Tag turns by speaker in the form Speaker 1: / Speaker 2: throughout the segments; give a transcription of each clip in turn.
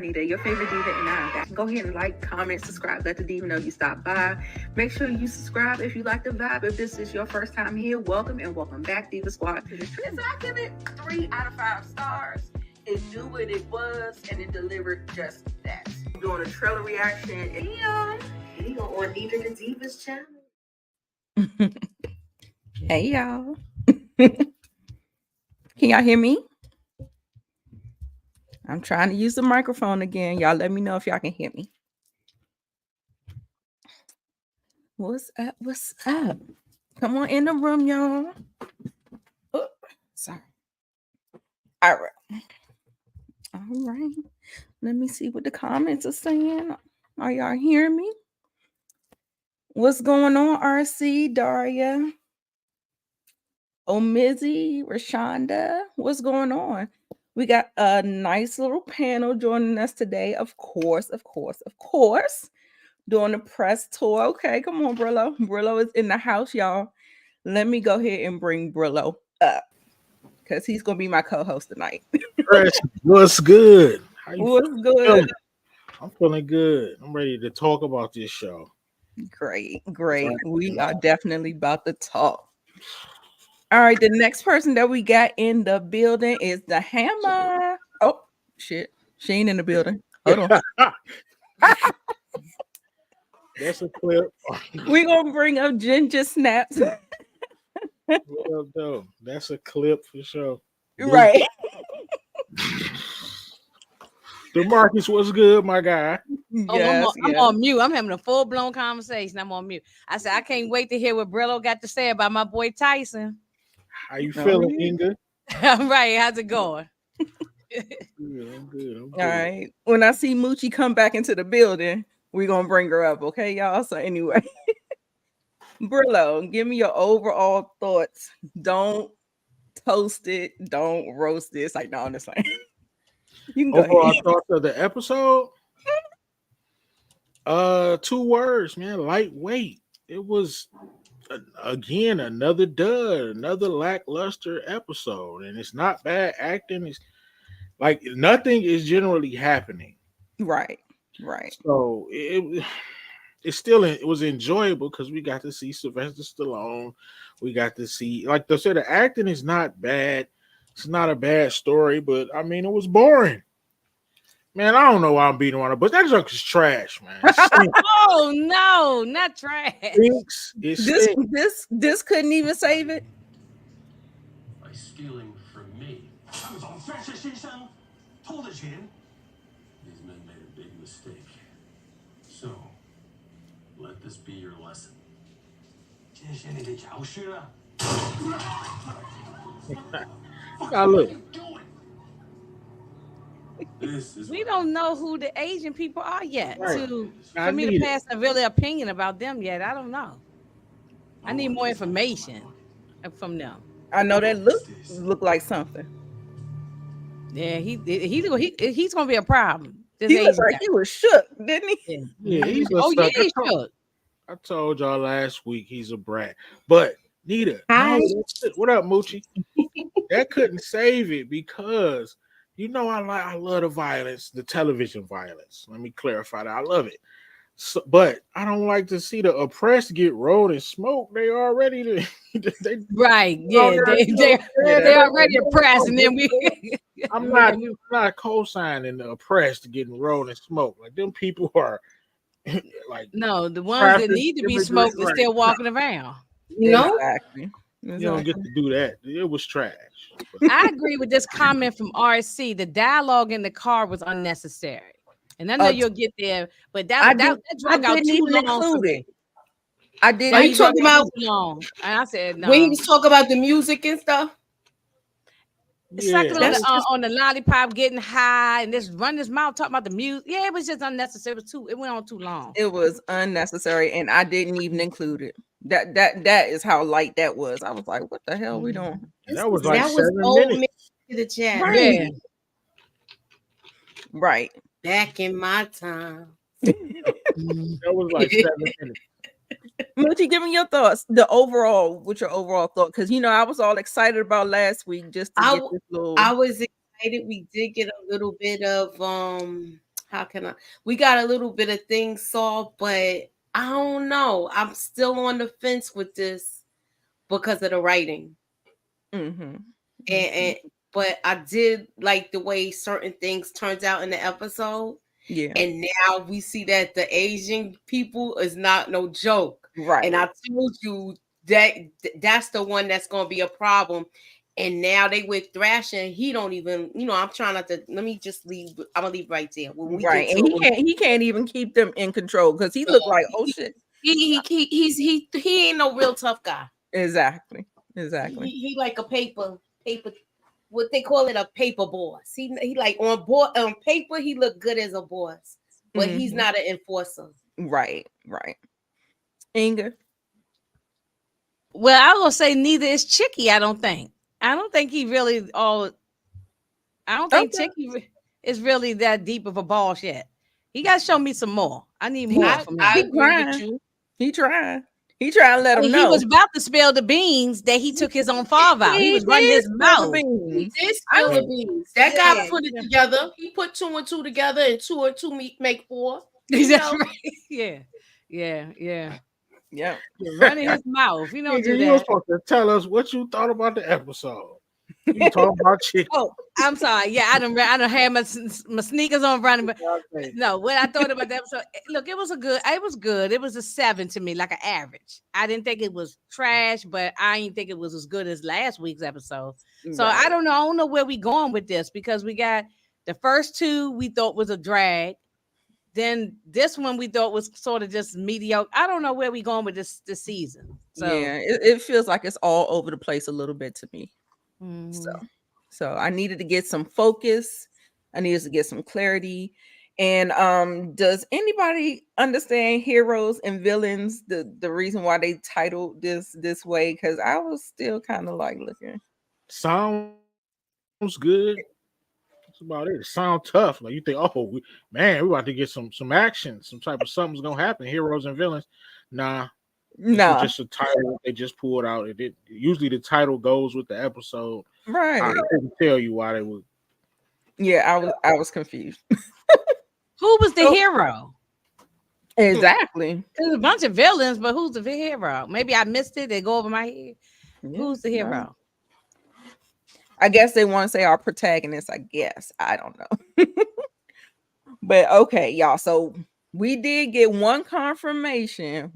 Speaker 1: Nita, your favorite diva, and I'm back. Go ahead and like, comment, subscribe. Let the diva know you stopped by. Make sure you subscribe if you like the vibe. If this is your first time here, welcome and welcome back, Diva Squad. And so I give it 3 out of 5 stars. It knew what it was, and it delivered just that. I'm doing a trailer reaction. Hey, on Nita the Divas channel.
Speaker 2: Hey, y'all. Can y'all hear me? I'm trying to use the microphone again. Y'all let me know if y'all can hear me. What's up? What's up? Come on in the room, y'all. Oh, sorry. All right. All right. Let me see what the comments are saying. Are y'all hearing me? What's going on, RC, Daria? Omizzy, Rashonda? What's going on? We got a nice little panel joining us today. Of course. Doing the press tour. Okay, come on, Brillo. Brillo is in the house, y'all. Let me go ahead and bring Brillo up because he's going to be my co-host tonight.
Speaker 3: What's good?
Speaker 2: What's good?
Speaker 3: I'm feeling good. I'm ready to talk about this show.
Speaker 2: Great. We are definitely about to talk. All right, the next person that we got in the building is the Hammer. Oh, shit. She ain't in the building. Hold on.
Speaker 3: That's a clip.
Speaker 2: We're going to bring up Ginger Snaps.
Speaker 3: What up, though? That's a clip for sure.
Speaker 2: Right.
Speaker 3: DeMarcus, what's good, my guy?
Speaker 2: Yes,
Speaker 4: I'm on mute. I'm having a full-blown conversation. I'm on mute. I said, I can't wait to hear what Brillo got to say about my boy Tyson.
Speaker 3: How you feeling, Inga?
Speaker 4: I'm right. How's it going?
Speaker 3: I'm good.
Speaker 2: All right. When I see Moochie come back into the building, we're going to bring her up. Okay, y'all? So anyway, Brillo, give me your overall thoughts. Don't toast it. Don't roast this. Like, no, I'm just saying. You can go
Speaker 3: overall
Speaker 2: ahead.
Speaker 3: thoughts of the episode? 2 words, man. Lightweight. It was again another dud, another lackluster episode, and it's not bad acting. It's like nothing is generally happening.
Speaker 2: Right.
Speaker 3: So it was enjoyable because we got to see Sylvester Stallone. We got to see, like they said, the acting is not bad. It's not a bad story, but I mean, it was boring. Man, I don't know why I'm beating on it, but that joke is trash, man.
Speaker 4: Oh no, not trash.
Speaker 2: This couldn't even save it.
Speaker 5: By stealing from me. These men made a big mistake. So, let this be your lesson.
Speaker 3: Now look.
Speaker 4: We don't know who the Asian people are yet.
Speaker 3: Right.
Speaker 4: For me to pass a really opinion about them yet, I don't know. I need more information from them.
Speaker 2: I know that look like something.
Speaker 4: Yeah, he's gonna be a problem.
Speaker 2: He looked like he was shook, didn't he?
Speaker 3: Yeah, he's
Speaker 4: he's shook.
Speaker 3: I told y'all last week he's a brat. But Nita,
Speaker 6: Hi.
Speaker 3: What up, Moochie? That couldn't save it because you know I love the violence, the television violence. Let me clarify that. I love it. So, but I don't like to see the oppressed get rolled in smoke. They already
Speaker 4: right. Yeah, they're already oppressed, and then
Speaker 3: I'm not co-signing the oppressed getting rolled in smoke. Like them people are like
Speaker 4: no, the ones that need to be smoked are still walking around.
Speaker 6: No,
Speaker 2: exactly.
Speaker 3: You don't get to do that. It was trash.
Speaker 4: I agree with this comment from RC. The dialogue in the car was unnecessary. And I know you'll get there, but that drug out too long for me.
Speaker 2: I did.
Speaker 6: Are you talking about
Speaker 4: too long? And I said no.
Speaker 6: When he was talking about the music and stuff.
Speaker 4: Sucking on the lollipop, getting high, and just run his mouth talking about the music. Yeah, it was just unnecessary. It went on too long.
Speaker 2: It was unnecessary, and I didn't even include it. That is how light that was. I was like, "What the hell we doing?"
Speaker 3: That was like 7 minutes.
Speaker 6: To the chat,
Speaker 2: right? Right.
Speaker 6: Back in my time,
Speaker 3: that was like 7 minutes.
Speaker 2: Moochie, give me your thoughts. What's your overall thought? Because I was all excited about last week just to get this little.
Speaker 6: I was excited. We did get a little bit of how can I? We got a little bit of things solved, but I don't know. I'm still on the fence with this because of the writing.
Speaker 2: Mm-hmm.
Speaker 6: And but I did like the way certain things turned out in the episode.
Speaker 2: Yeah.
Speaker 6: And now we see that the Asian people is not no joke.
Speaker 2: Right.
Speaker 6: And I told you that that's the one that's gonna be a problem. And now they with Thrasher, he don't even, I'm trying not to. Let me just leave. I'm gonna leave right there. When we
Speaker 2: right,
Speaker 6: get
Speaker 2: and
Speaker 6: to
Speaker 2: he can't even keep them in control because he looked like, oh shit.
Speaker 6: He ain't no real tough guy.
Speaker 2: Exactly.
Speaker 6: He like a paper, what they call it, a paper boss. He like on paper he look good as a boss, but he's not an enforcer.
Speaker 2: Right. Inga.
Speaker 4: Well, I'm gonna say neither is Chickie. I don't think he really I don't think Chickie is really that deep of a boss yet. He got to show me some more. I need more from him.
Speaker 6: I agree with you.
Speaker 2: He tried to let him know.
Speaker 4: He was about to spill the beans that he took his own father out. He was running his mouth.
Speaker 6: He did spill the beans. That guy put it together. He put 2 and 2 together, and 2 and 2 make 4.
Speaker 4: Yeah.
Speaker 2: Yeah.
Speaker 4: Running his mouth. You don't do that.
Speaker 3: You were supposed to tell us what you thought about the episode. You talking about Chickie.
Speaker 4: Oh, I'm sorry. Yeah, I don't have my sneakers on running, but no, what I thought about that episode, look, it was good. It was a 7 to me, like an average. I didn't think it was trash, but I didn't think it was as good as last week's episode. So right. I don't know where we going with this, because we got the first 2 we thought was a drag. Then this one we thought was sort of just mediocre. I don't know where we going with this season. So
Speaker 2: yeah, it feels like it's all over the place a little bit to me. So I needed to get some focus. I needed to get some clarity. And does anybody understand heroes and villains? The reason why they titled this way? Because I was still kind of like looking.
Speaker 3: Sounds good. That's about it. It sounds tough. Like you think, oh we're about to get some action, some type of something's gonna happen. Heroes and villains. Nah. No, just a title they just pulled out. Usually the title goes with the episode.
Speaker 2: Right.
Speaker 3: I couldn't tell you why they would.
Speaker 2: Yeah, I was confused.
Speaker 4: Who was the hero?
Speaker 2: Exactly.
Speaker 4: There's a bunch of villains, but who's the hero? Maybe I missed it. They go over my head. Yeah, who's the hero?
Speaker 2: No. I guess they want to say our protagonist. I guess I don't know. But okay, y'all. So we did get one confirmation.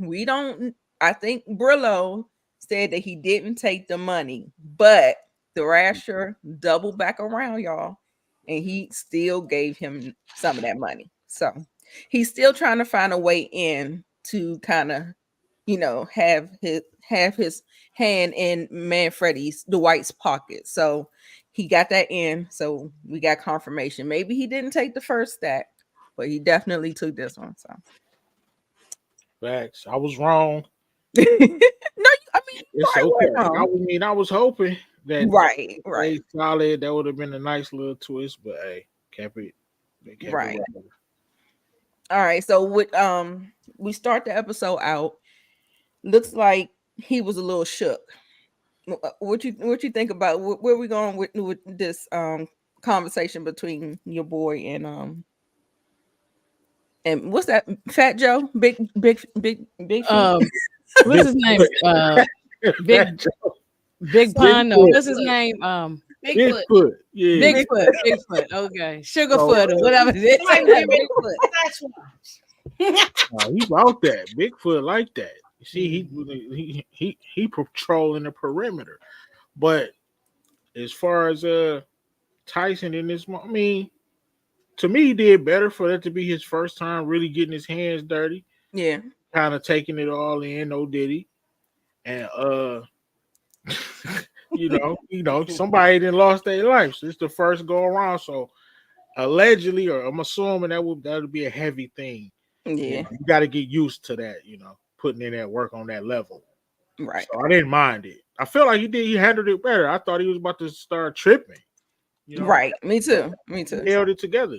Speaker 2: I think Brillo said that he didn't take the money, but Thrasher doubled back around, y'all, and he still gave him some of that money. So he's still trying to find a way in to kind of, have his hand in Dwight's pocket. So he got that in. So we got confirmation. Maybe he didn't take the first stack, but he definitely took this one. So
Speaker 3: facts. I was wrong.
Speaker 2: No, I mean,
Speaker 3: it's okay. I was hoping that
Speaker 2: right.
Speaker 3: Solid. That would have been a nice little twist, but hey, kept it right.
Speaker 2: All right, so we start the episode out. Looks like he was a little shook. What you think about where we going with this conversation between your boy and what's that, Fat Joe? Big
Speaker 4: what's his name? Big Pun. No, what's his name?
Speaker 3: Bigfoot. Yeah.
Speaker 4: Bigfoot. Okay. Sugarfoot or whatever it is.
Speaker 3: He about that. Bigfoot like that. You see, he patrolling the perimeter. But as far as Tyson in this, I mean, to me, he did better for that to be his first time really getting his hands dirty.
Speaker 2: Yeah.
Speaker 3: Kind of taking it all in, no diddy. And somebody didn't lost their life. So it's the first go around. So allegedly, or I'm assuming that would be a heavy thing.
Speaker 2: Yeah.
Speaker 3: You got to get used to that, putting in that work on that level.
Speaker 2: Right.
Speaker 3: So I didn't mind it. I feel like he handled it better. I thought he was about to start tripping.
Speaker 2: Right. Me too.
Speaker 3: He held it together.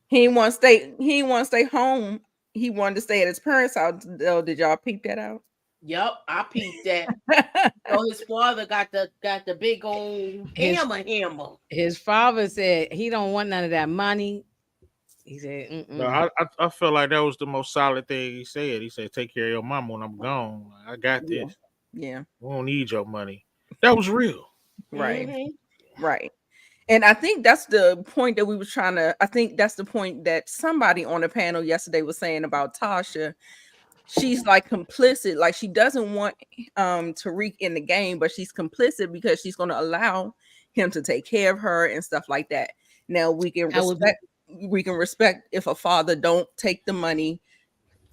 Speaker 2: He didn't want to stay home. He wanted to stay at his parents' house. Did y'all peep that out?
Speaker 6: Yep, I peeped that. So his father got the big old hammer.
Speaker 4: His father said he don't want none of that money. He said,
Speaker 3: No, I felt like that was the most solid thing he said. He said, "Take care of your mama when I'm gone. I got
Speaker 2: Yeah.
Speaker 3: this.
Speaker 2: Yeah.
Speaker 3: We don't need your money." That was real.
Speaker 2: Right.
Speaker 6: Mhm.
Speaker 2: Right. And I think that's the point that we were trying to. I think that's the point that somebody on the panel yesterday was saying about Tasha. She's like complicit, like she doesn't want Tariq in the game, but she's complicit because she's going to allow him to take care of her and stuff like that. Now
Speaker 6: I would be
Speaker 2: we can respect if a father don't take the money,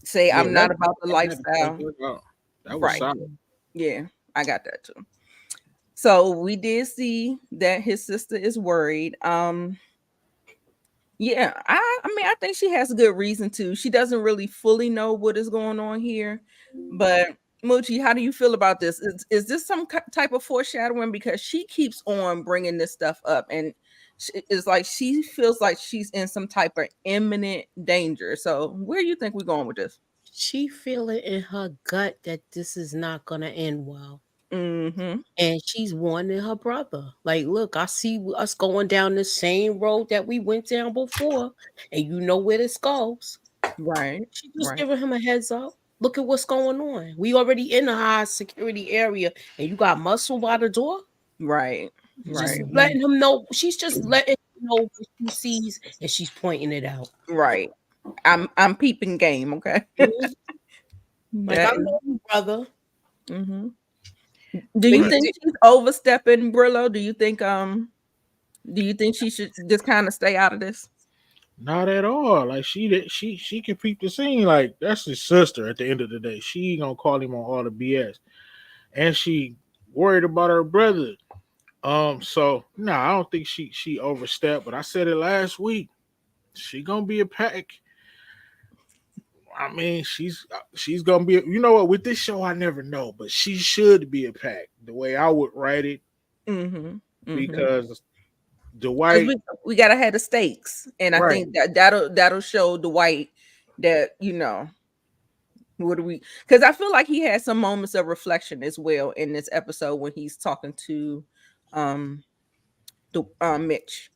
Speaker 2: say
Speaker 3: Yeah,
Speaker 2: I'm not about the lifestyle.
Speaker 3: that was
Speaker 2: Right.
Speaker 3: solid.
Speaker 2: Yeah, I got that too. So we did see that his sister is worried. Yeah, I mean, I think she has a good reason to. She doesn't really fully know what is going on here, but Moochie, how do you feel about this? Is this some type of foreshadowing? Because she keeps on bringing this stuff up, and it's like she feels like she's in some type of imminent danger. So, where do you think we're going with this?
Speaker 6: she feel it in her gut that this is not gonna end well.
Speaker 2: Mm-hmm.
Speaker 6: And she's warning her brother. Like, look, I see us going down the same road that we went down before, and you know where this goes.
Speaker 2: Right.
Speaker 6: She just
Speaker 2: Right.
Speaker 6: giving him a heads up. Look at what's going on. We already in a high security area, and you got muscle by the door.
Speaker 2: Right.
Speaker 6: Just
Speaker 2: Right.
Speaker 6: letting him know. She's just letting him know what she sees, and she's pointing it out.
Speaker 2: Right. I'm peeping game. Okay.
Speaker 6: Mhm. Like, I
Speaker 2: That is.
Speaker 6: know you, brother.
Speaker 2: Mm-hmm. Do
Speaker 6: But
Speaker 2: you
Speaker 6: you
Speaker 2: think
Speaker 6: see,
Speaker 2: she's overstepping, Brillo? Do you think she should just kind of stay out of this?
Speaker 3: Not at all. Like she can peep the scene. Like that's his sister. At the end of the day, she ain't gonna call him on all the BS, and she worried about her brother. So no, I don't think she overstepped. But I said it last week. She gonna be a pack. I mean, she's gonna be. You know what? With this show, I never know, but she should be a pack. The way I would write it,
Speaker 2: Mm-hmm. Mm-hmm.
Speaker 3: because
Speaker 2: Because
Speaker 3: Dwight,
Speaker 2: we gotta have the stakes, and I
Speaker 3: right?
Speaker 2: think that'll show Dwight that what do we? Because I feel like he had some moments of reflection as well in this episode when he's talking to um the Mitch.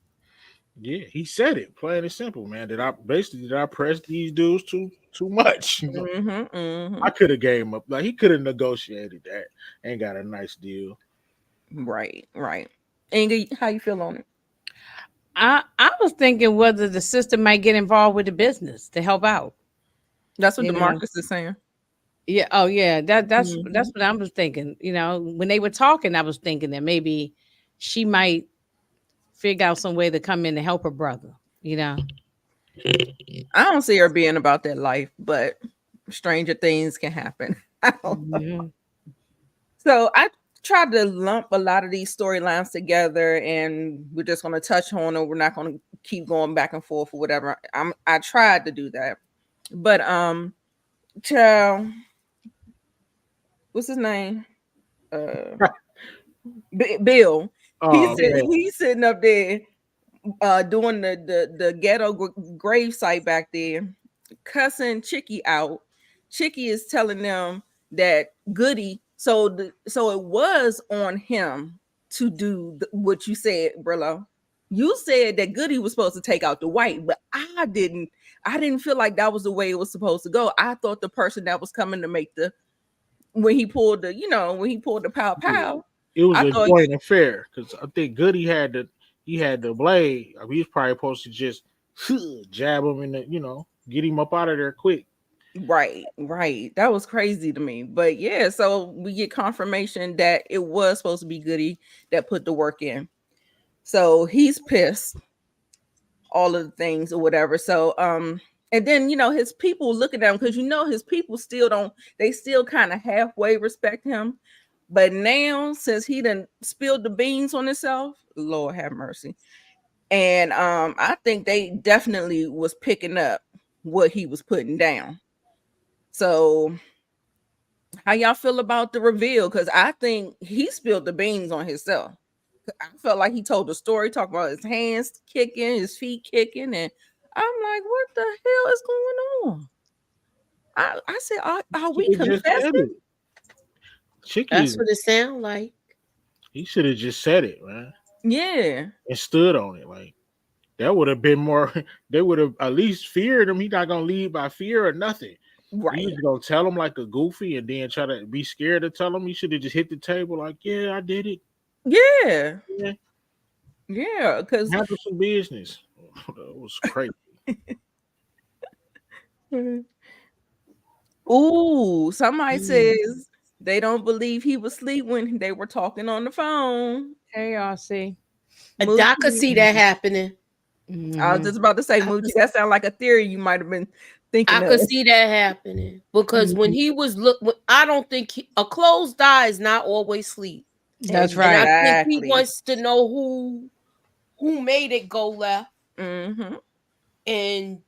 Speaker 3: Yeah, he said it, plain and simple, man. Did I press these dudes too much?
Speaker 2: Mm-hmm. Mm-hmm.
Speaker 3: I could have gave him up. Like he could have negotiated that and got a nice deal.
Speaker 2: Right. Right. Inga, how you feel on it?
Speaker 4: I was thinking whether the sister might get involved with the business to help out.
Speaker 2: That's what
Speaker 4: You know,
Speaker 2: DeMarcus is saying.
Speaker 4: yeah. Oh, yeah. That's
Speaker 2: Mhm.
Speaker 4: what I was thinking. You know, when they were talking, I was thinking that maybe she might figure out some way to come in to help her brother. You know,
Speaker 2: I don't see her being about that life, but stranger things can happen. I don't know.
Speaker 4: Mhm.
Speaker 2: So I tried to lump a lot of these storylines together, and we're just going to touch on it. We're not going to keep going back and forth or whatever. I tried to do that, but child, what's his name? Uh, Bill.
Speaker 3: Oh man,
Speaker 2: He's sitting up there doing the ghetto grave site back there, cussing Chickie out. Chickie is telling them that Goody, so it was on him to do what you said, Brillo. You said that Goody was supposed to take out the white, but I didn't feel like that was the way it was supposed to go. I thought the person that was coming to make the when he pulled the pow
Speaker 3: yeah.
Speaker 2: pow,
Speaker 3: It was
Speaker 2: I
Speaker 3: a
Speaker 2: thought
Speaker 3: joint affair because I think Goody had the blade. I mean, he was probably supposed to just jab him in the get him up out of there quick.
Speaker 2: right, right. That was crazy to me. But yeah, so we get confirmation that it was supposed to be Goody that put the work in. So he's pissed, all of the things or whatever. So and then his people look at him because his people they still kind of halfway respect him. But now since he done spilled the beans on himself, Lord have mercy. And I think they definitely was picking up what he was putting down. So how y'all feel about the reveal? Because I think he spilled the beans on himself. I felt like he told the story, talking about his hands kicking, his feet kicking, and I'm like, what the hell is going on? I said, are we
Speaker 3: He just said
Speaker 2: confessing?
Speaker 3: it. Chickie,
Speaker 6: that's what it sounds like.
Speaker 3: he should have just said it, man,
Speaker 2: Yeah.
Speaker 3: and stood on it. Like That would have been more. They would have at least feared him. He not gonna leave by fear or nothing.
Speaker 2: Right.
Speaker 3: You just gonna tell him like a goofy and then try to be scared to tell him. You should have just hit the table like, yeah, I did it.
Speaker 2: Yeah.
Speaker 3: Yeah.
Speaker 2: Yeah. Because
Speaker 3: Handle some business. That was crazy.
Speaker 2: ooh, somebody says they don't believe he was asleep when they were talking on the phone.
Speaker 4: Hey, y'all see.
Speaker 6: I could see that happening.
Speaker 2: I was just about to say, Moochie, that sounds like a theory you might have been thinking
Speaker 6: I
Speaker 2: of.
Speaker 6: could see that happening because when he was I don't think a closed eye is not always sleep.
Speaker 4: That's
Speaker 6: And
Speaker 4: right.
Speaker 6: I think he wants to know who made it go left.
Speaker 2: Mm-hmm.
Speaker 6: And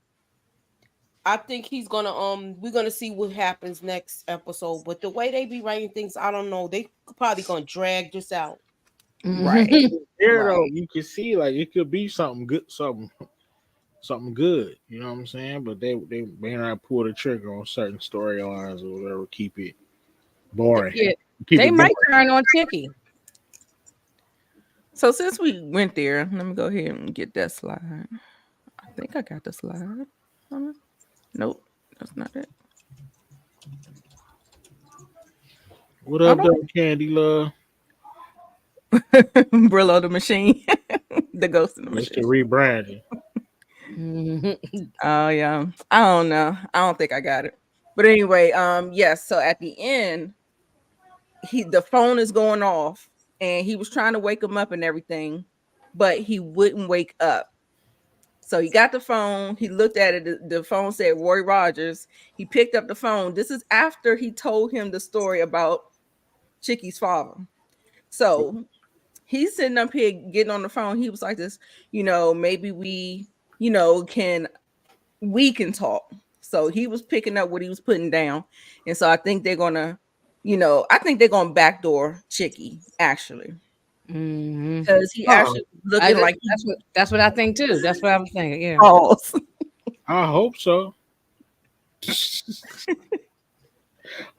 Speaker 6: I think he's gonna we're gonna see what happens next episode. But the way they be writing things, I don't know. They probably gonna drag this out.
Speaker 2: Right.
Speaker 3: There though,
Speaker 2: Right.
Speaker 3: you can see like it could be something good, something good. You know what I'm saying? But they may not pull the trigger on certain storylines or whatever. Keep it boring.
Speaker 4: Yeah,
Speaker 3: Keep
Speaker 4: they
Speaker 3: it
Speaker 4: might
Speaker 3: boring.
Speaker 4: turn on Chickie.
Speaker 2: So since we went there, let me go ahead and get that slide. I think I got the slide. Nope, that's not it.
Speaker 3: What up, though, Candy Love?
Speaker 2: Brillo the machine, the ghost in the
Speaker 3: Mr.
Speaker 2: machine.
Speaker 3: Rebranding.
Speaker 2: Oh yeah, I don't know. I don't think I got it. But anyway, yes. So at the end, the phone is going off, and he was trying to wake him up and everything, but he wouldn't wake up. So he got the phone. He looked at it. The phone said Roy Rogers. He picked up the phone. This is after he told him the story about Chickie's father. So he's sitting up here getting on the phone. He was like this, maybe we, can talk. So he was picking up what he was putting down. And so I think they're gonna, backdoor Chickie actually. Because he actually looking like
Speaker 4: that's what I think too. That's what I was thinking. Yeah.
Speaker 3: I hope so.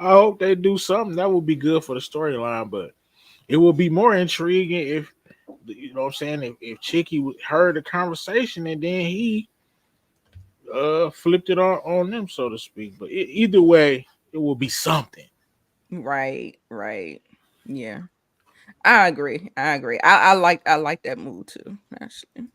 Speaker 3: I hope they do something that would be good for the storyline, but it will be more intriguing if you know what I'm saying. If Chickie heard the conversation and then he flipped it on them, so to speak. But either way, it will be something.
Speaker 2: Right. Yeah. I agree. I like that move too, actually.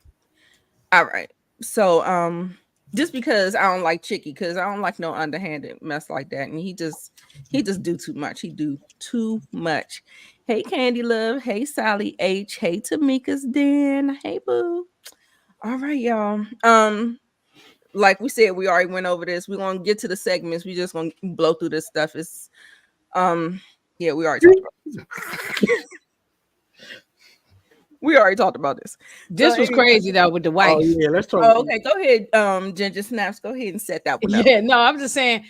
Speaker 2: All right. So just because I don't like Chickie, because I don't like no underhanded mess like that. And he just do too much. He do too much. Hey Candy Love. Hey Sally H. Hey Tamika's Den. Hey Boo. All right, y'all. Like we said, we already went over this. We're gonna get to the segments. We just gonna blow through this stuff. It's yeah, we already talked about this. We already talked about this.
Speaker 4: This was crazy though with the wife.
Speaker 3: Oh yeah, let's talk.
Speaker 2: Oh, okay, go ahead, Ginger Snaps. Go ahead and set that one up.
Speaker 4: Yeah, no, I'm just saying.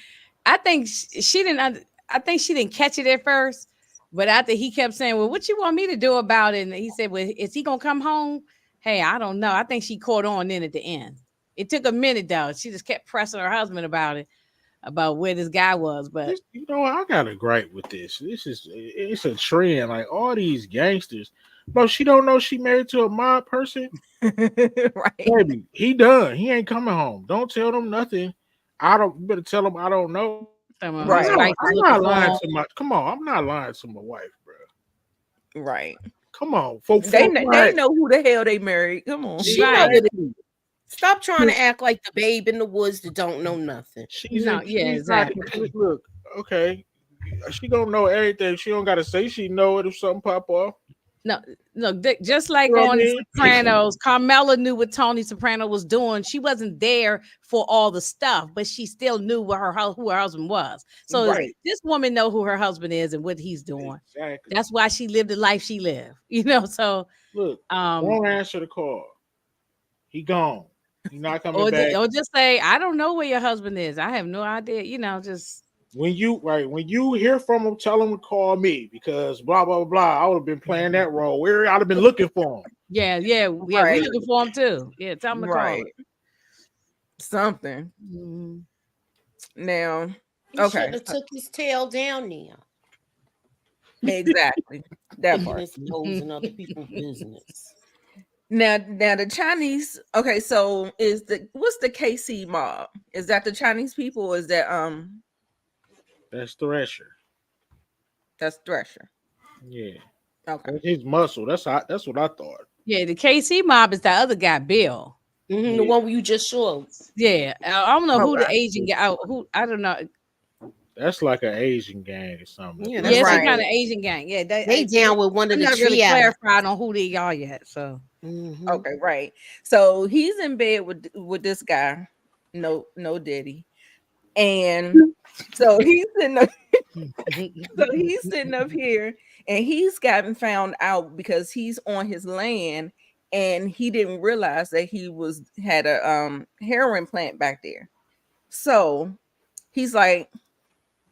Speaker 4: I think she didn't. I think she didn't catch it at first, but after he kept saying, "Well, what you want me to do about it?" And he said, "Well, is he gonna come home?" Hey, I don't know. I think she caught on then at the end. It took a minute though. She just kept pressing her husband about where this guy was. But
Speaker 3: you know, I got a gripe with this. It's a trend. Like all these gangsters. Bro, she don't know she married to a mob person.
Speaker 2: Right.
Speaker 3: Baby, he done. He ain't coming home. Don't tell them nothing. You better tell them I don't know.
Speaker 2: Right.
Speaker 3: I'm not lying to my. Come on, I'm not lying to my wife, bro.
Speaker 2: Right.
Speaker 3: Come on,
Speaker 2: folks. They know who the hell they married. Come on.
Speaker 6: She know what it is. Stop trying to act like the babe in the woods that don't know nothing.
Speaker 3: Exactly. Look, okay. She don't know everything. She don't gotta say she know it if something pop off.
Speaker 4: No, just like on Sopranos, Carmela knew what Tony Soprano was doing. She wasn't there for all the stuff, but she still knew who her husband was. So this woman know who her husband is and what he's doing. Exactly. That's why she lived the life she lived. So
Speaker 3: look, don't answer the call. He gone. He's not coming back.
Speaker 4: Or just say, I don't know where your husband is. I have no idea. Just.
Speaker 3: When you hear from him, tell him to call me because blah blah blah. I would have been playing that role. Where I'd have been looking for him.
Speaker 4: Yeah. We're looking for him too. Yeah, tell him to call him.
Speaker 2: Something.
Speaker 4: Mm-hmm.
Speaker 2: Now,
Speaker 6: he should have took his tail down now.
Speaker 2: Exactly. That part.
Speaker 6: His nose in other people's business.
Speaker 2: Now the Chinese. Okay, so what's the KC mob? Is that the Chinese people? Or is that
Speaker 3: That's Thresher.
Speaker 2: that's Thresher?
Speaker 3: Yeah,
Speaker 2: Okay,
Speaker 3: that's his muscle. That's what I thought.
Speaker 4: Yeah, the KC mob is that other guy, Bill.
Speaker 6: The
Speaker 3: Yeah.
Speaker 6: one you just showed.
Speaker 4: Yeah, I don't know who the
Speaker 2: Okay.
Speaker 4: Asian guy. Who I don't know.
Speaker 3: That's like an Asian gang or something.
Speaker 6: Yeah,
Speaker 4: Yeah,
Speaker 6: that's
Speaker 4: some
Speaker 2: right.
Speaker 4: kind of Asian gang. Yeah,
Speaker 6: They down with one of
Speaker 4: I'm
Speaker 6: the
Speaker 4: not really
Speaker 6: triads.
Speaker 4: clarified on who they are yet. So
Speaker 2: Okay, right. So he's in bed with this guy, no Diddy, and so he's sitting up, so he's sitting up here, and he's gotten found out because he's on his land, and he didn't realize that he had a heroin plant back there. So he's like,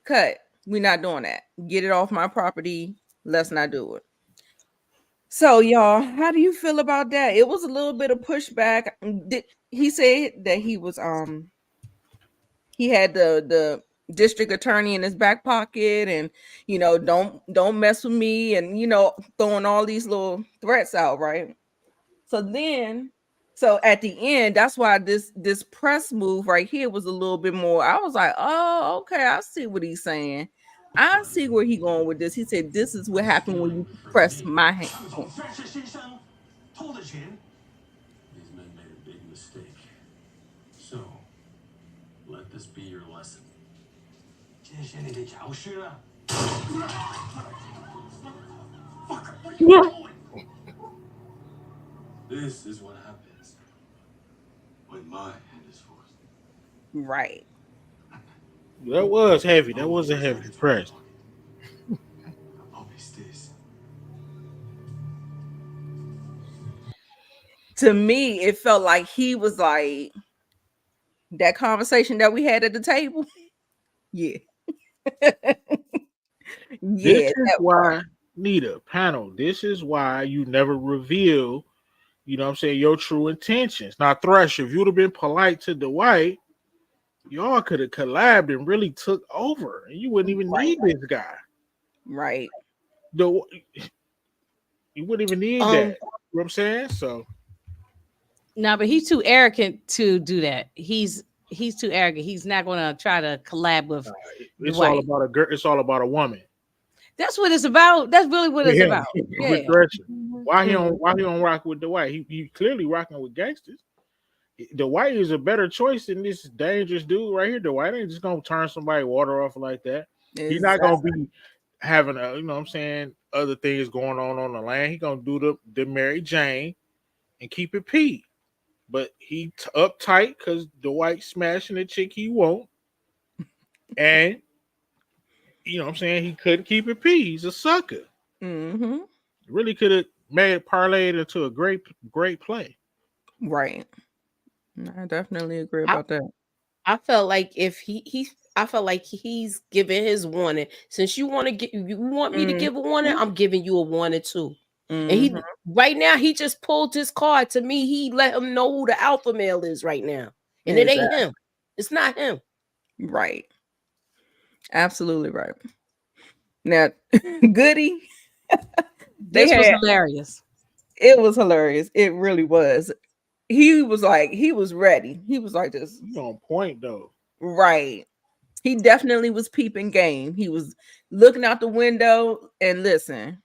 Speaker 2: "Cut, we're not doing that. Get it off my property. Let's not do it." So, y'all, how do you feel about that? It was a little bit of pushback. He said that he had the district attorney in his back pocket, and don't mess with me, and throwing all these little threats out, right? So at the end, that's why this press move right here was a little bit more. I was like, oh, okay, I see what he's saying. I see where he's going with this. He said, "This is what happened when you press my hand."
Speaker 5: These men made a big mistake. So, let this be your lesson. This is what happens when my hand is forced.
Speaker 2: Right.
Speaker 3: That was heavy. That was a heavy press.
Speaker 2: To me, it felt like he was like that conversation that we had at the table. Yeah.
Speaker 3: This
Speaker 2: Yeah.
Speaker 3: is why, Nita, panel, this is why you never reveal, what I'm saying, your true intentions. Now, Thresh, if you'd have been polite to Dwight, y'all could have collabed and really took over. And you wouldn't even need this guy.
Speaker 2: Right.
Speaker 3: You wouldn't even need that. You know what I'm saying? So
Speaker 4: no, but he's too arrogant to do that. He's too arrogant. He's not going to try to collab with.
Speaker 3: It's
Speaker 4: Dwight.
Speaker 3: all about a girl. It's all about a woman.
Speaker 4: That's what it's about. That's really what it's about. Yeah.
Speaker 3: Why he don't rock with Dwight? He clearly rocking with gangsters. Dwight is a better choice than this dangerous dude right here. Dwight ain't just gonna turn somebody water off like that. Exactly. He's not gonna be having a, what I'm saying, other things going on the land. He gonna do the Mary Jane and keep it P. But he uptight because Dwight smashing the chick he won't, and what I'm saying, he couldn't keep it P. He's a sucker.
Speaker 2: Mm-hmm.
Speaker 3: Really could have made it parlayed into a great play.
Speaker 2: Right. I definitely agree about that.
Speaker 6: I felt like if I felt like he's giving his warning. Since you want me to give a warning, I'm giving you a warning too. And he right now he just pulled his card to me. He let him know who the alpha male is right now. And it ain't him. It's not him.
Speaker 2: Right. Absolutely right. Now, Goody.
Speaker 4: This was hilarious.
Speaker 2: It was hilarious. It really was. He was ready. He was like this.
Speaker 3: He's on point though.
Speaker 2: Right. He definitely was peeping game. He was looking out the window and listen.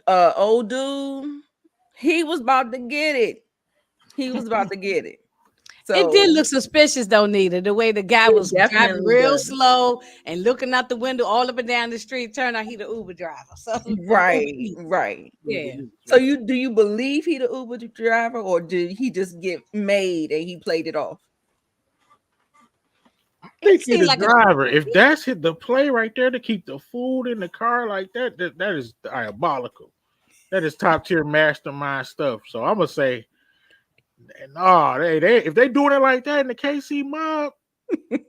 Speaker 2: Old dude, he was about to get it. So
Speaker 4: it did look suspicious though, Nita. The way the guy was driving real slow and looking out the window all up and down the street. Turned out he the Uber driver. So
Speaker 2: right.
Speaker 4: Yeah.
Speaker 2: So do you believe he the Uber driver, or did he just get made and he played it off?
Speaker 3: I think he's the driver. If that's the play right there to keep the food in the car like that is diabolical. That is top tier mastermind stuff. So I'm gonna say, no, they if they doing it like that in the KC mob,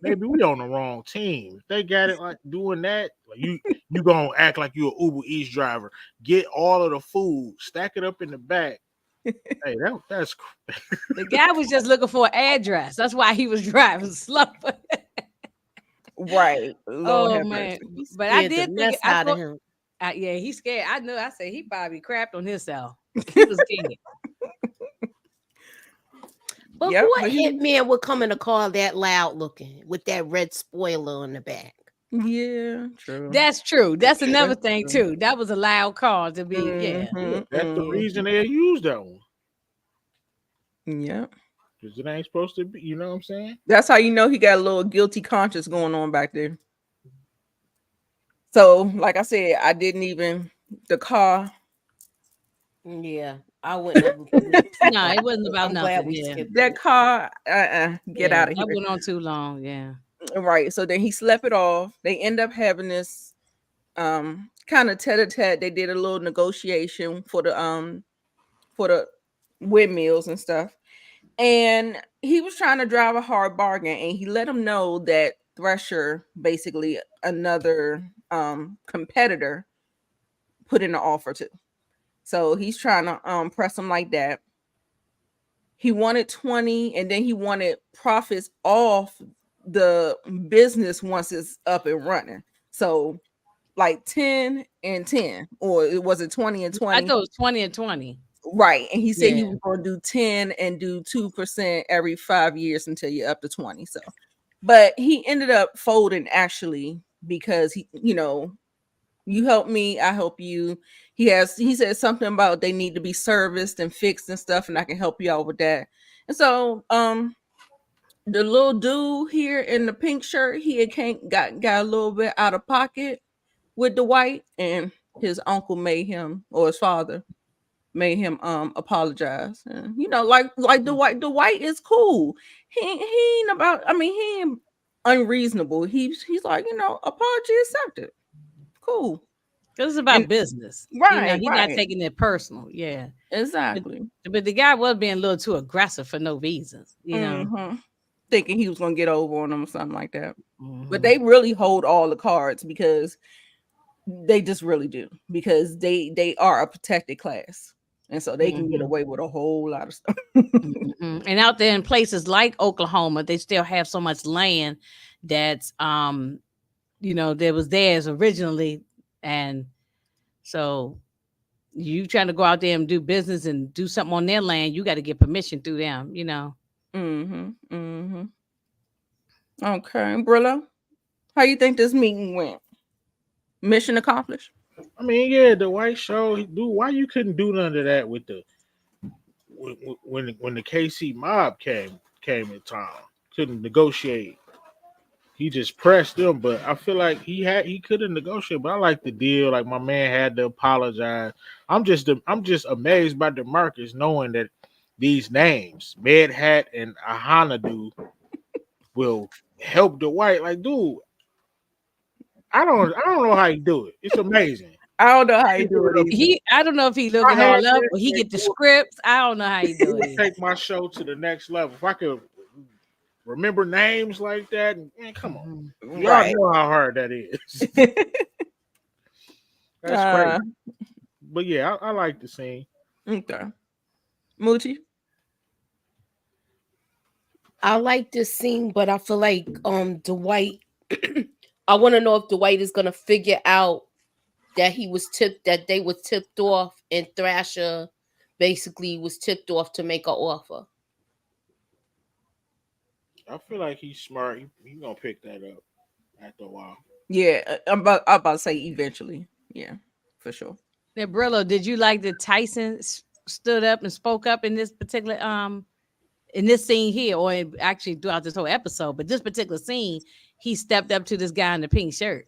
Speaker 3: maybe we on the wrong team. If they got it like doing that, like you gonna act like you an Uber Eats driver. Get all of the food, stack it up in the back. Hey, that's
Speaker 4: the guy was just looking for an address. That's why he was driving slow.
Speaker 2: Right.
Speaker 4: Oh man, but I did think I thought, yeah, he's scared. I said he probably crapped on himself. He was scared.
Speaker 6: But
Speaker 2: Yep,
Speaker 6: what
Speaker 2: but he-
Speaker 6: hitman would come in a car that loud looking with that red spoiler on the back?
Speaker 2: Yeah, true.
Speaker 4: That's true. That's another
Speaker 2: That's
Speaker 4: thing
Speaker 2: true.
Speaker 4: too. That was a loud car to be. Yeah.
Speaker 2: Mhm,
Speaker 3: That's the
Speaker 2: mhm.
Speaker 3: reason they used that one.
Speaker 2: Yep.
Speaker 3: Because it ain't supposed to be, you know what I'm saying?
Speaker 2: That's how you know he got a little guilty conscience going on back there. So, like I said, I didn't even the car.
Speaker 6: Yeah, I wouldn't have.
Speaker 4: No, it wasn't about
Speaker 6: I'm glad
Speaker 4: nothing.
Speaker 6: we
Speaker 4: Yeah.
Speaker 6: skipped
Speaker 2: That
Speaker 6: it.
Speaker 2: car, get
Speaker 4: Yeah,
Speaker 2: out of
Speaker 4: that
Speaker 2: here.
Speaker 4: went on too long. Yeah.
Speaker 2: Right. So then he slept it off. They end up having this kind of tete-a-tete. They did a little negotiation for the windmills and stuff. And he was trying to drive a hard bargain, and he let him know that Thresher, basically another competitor, put in an offer too. So he's trying to press him like that. He wanted 20, and then he wanted profits off the business once it's up and running. So like 10 and 10, or it was it 20 and
Speaker 4: I
Speaker 2: 20?
Speaker 4: thought it was 20 and 20.
Speaker 2: Right. And he said he
Speaker 4: Yeah.
Speaker 2: was going to do 10 and do 2% every 5 years until you're up to 20. So, but he ended up folding actually because he, you help me, I help you. He said something about they need to be serviced and fixed and stuff, and I can help you out with that. And so, the little dude here in the pink shirt, he had got a little bit out of pocket with Dwight, and his uncle made him, or his father made him apologize. And, like Dwight is cool. He ain't about, I mean, he ain't unreasonable. He's like, apology accepted. Cool.
Speaker 4: Because it's about
Speaker 2: And-
Speaker 4: business.
Speaker 2: Right,
Speaker 4: He's
Speaker 2: right.
Speaker 4: not taking it personal. Yeah.
Speaker 2: Exactly.
Speaker 4: But the guy was being a little too aggressive for no reason.
Speaker 2: Mhm. Thinking he was gonna get over on them or something like that. But
Speaker 4: Mhm.
Speaker 2: they really hold all the cards because they just really do, because they are a protected class, and so they can get
Speaker 4: Mhm.
Speaker 2: away with a whole lot of stuff.
Speaker 4: Mhm. And out there in places like Oklahoma, they still have so much land that's there was theirs originally, and so you trying to go out there and do business and do something on their land, you got to get permission through them.
Speaker 2: Okay, Brillo, how you think this meeting went? Mission accomplished.
Speaker 3: I mean, yeah, the white show, dude. Why you couldn't do none of that with when the KC mob came in town? Couldn't negotiate. He just pressed them, but I feel like he could have negotiated. But I like the deal. Like my man had to apologize. I'm just amazed by DeMarcus knowing that these names, Mad Hat and Ahanadu, will help the white. Like, dude, I don't know how you do it. It's amazing.
Speaker 2: I don't know how you do it either.
Speaker 4: I don't know if he look it all up or he get the scripts. I don't know how he do it.
Speaker 3: Take my show to the next level. If I could remember names like that, man, come on. Y'all
Speaker 2: Right.
Speaker 3: know how hard that is. That's crazy. But yeah, I like the scene.
Speaker 2: Okay. Moochie?
Speaker 6: I like this scene, but I feel like Dwight. I want to know if Dwight is gonna figure out that they were tipped off, and Thrasher basically was tipped off to make an offer.
Speaker 3: I feel like he's smart. He's gonna pick that up after a while.
Speaker 2: Yeah, I'm about to say eventually. Yeah, for sure.
Speaker 4: Now, Brillo, did you like that Tyson stood up and spoke up in this particular in this scene here, or actually throughout this whole episode? But this particular scene, he stepped up to this guy in the pink shirt.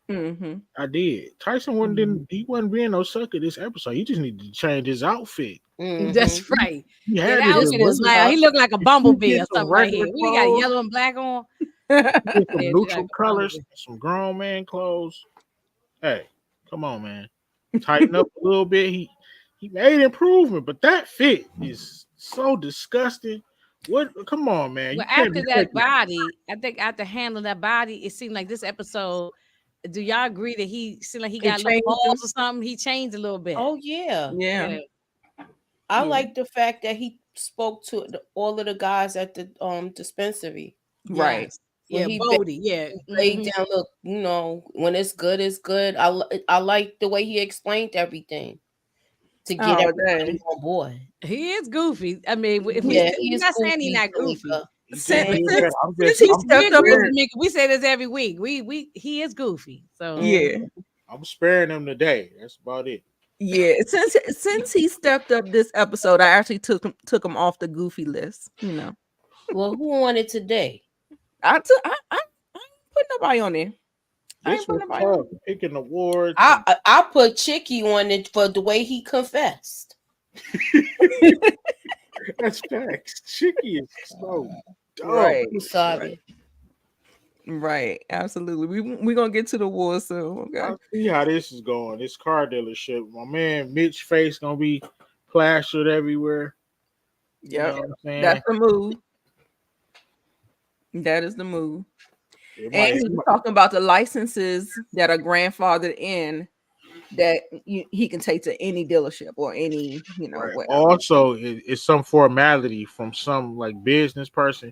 Speaker 2: Mm-hmm.
Speaker 3: I did. Tyson wasn't being no sucker this episode. He just needed to change his outfit.
Speaker 6: Mm-hmm.
Speaker 4: That's right.
Speaker 3: He
Speaker 4: Yeah,
Speaker 3: had
Speaker 4: that
Speaker 3: his
Speaker 4: outfit is loud. He looked like a bumblebee or something right here. We got yellow and black on.
Speaker 3: some
Speaker 4: Yeah,
Speaker 3: neutral
Speaker 4: like a
Speaker 3: colors,
Speaker 4: bumblebee.
Speaker 3: some grown man clothes. Hey, come on, man. Tighten up a little bit. He made improvement, but that fit is so disgusting. What? Come on, man. You
Speaker 4: Well,
Speaker 3: can't
Speaker 4: after
Speaker 3: be
Speaker 4: that
Speaker 3: taking-
Speaker 4: body, I think after handling that body, it seemed like this episode. Do y'all agree that he seemed like he got little
Speaker 2: changed
Speaker 4: balls or something? He changed a little bit.
Speaker 6: Oh yeah.
Speaker 2: Yeah.
Speaker 6: I
Speaker 2: Yeah.
Speaker 6: like the fact that he spoke to all of the guys at the dispensary.
Speaker 2: Right.
Speaker 4: Yes.
Speaker 6: When
Speaker 4: Yeah,
Speaker 6: he
Speaker 4: Bodie. Yeah.
Speaker 6: laid
Speaker 4: Mhm.
Speaker 6: down, look, when it's good, it's good. I like the way he explained everything. to get everybody on board.
Speaker 4: He is goofy. I mean, if
Speaker 6: Yeah,
Speaker 4: we're not saying he's not goofy.
Speaker 2: Since
Speaker 3: I'm
Speaker 2: he
Speaker 3: just
Speaker 2: stepped up,
Speaker 4: We say this every week. He is goofy. So
Speaker 2: yeah,
Speaker 3: I'm sparing him today. That's about it.
Speaker 2: yeah. Since he stepped up this episode, I actually took him off the goofy list. You know.
Speaker 6: Well, who won it today?
Speaker 2: I put nobody on there.
Speaker 3: This was tough. Picking awards.
Speaker 6: I put Chickie on it for the way he confessed.
Speaker 3: That's facts. Chickie is so dumb.
Speaker 6: Right. I'm sorry.
Speaker 2: Right. Absolutely. We're gonna get to the war soon. Okay.
Speaker 3: I see how this is going. This car dealership. My man Mitch face gonna be plastered everywhere.
Speaker 2: Yeah.
Speaker 3: You know what I'm saying?
Speaker 2: That's the move. That is the move. And he's talking about the licenses that are grandfathered in that he can take to any dealership or any, whatever.
Speaker 3: Also, it's some formality from some like business person.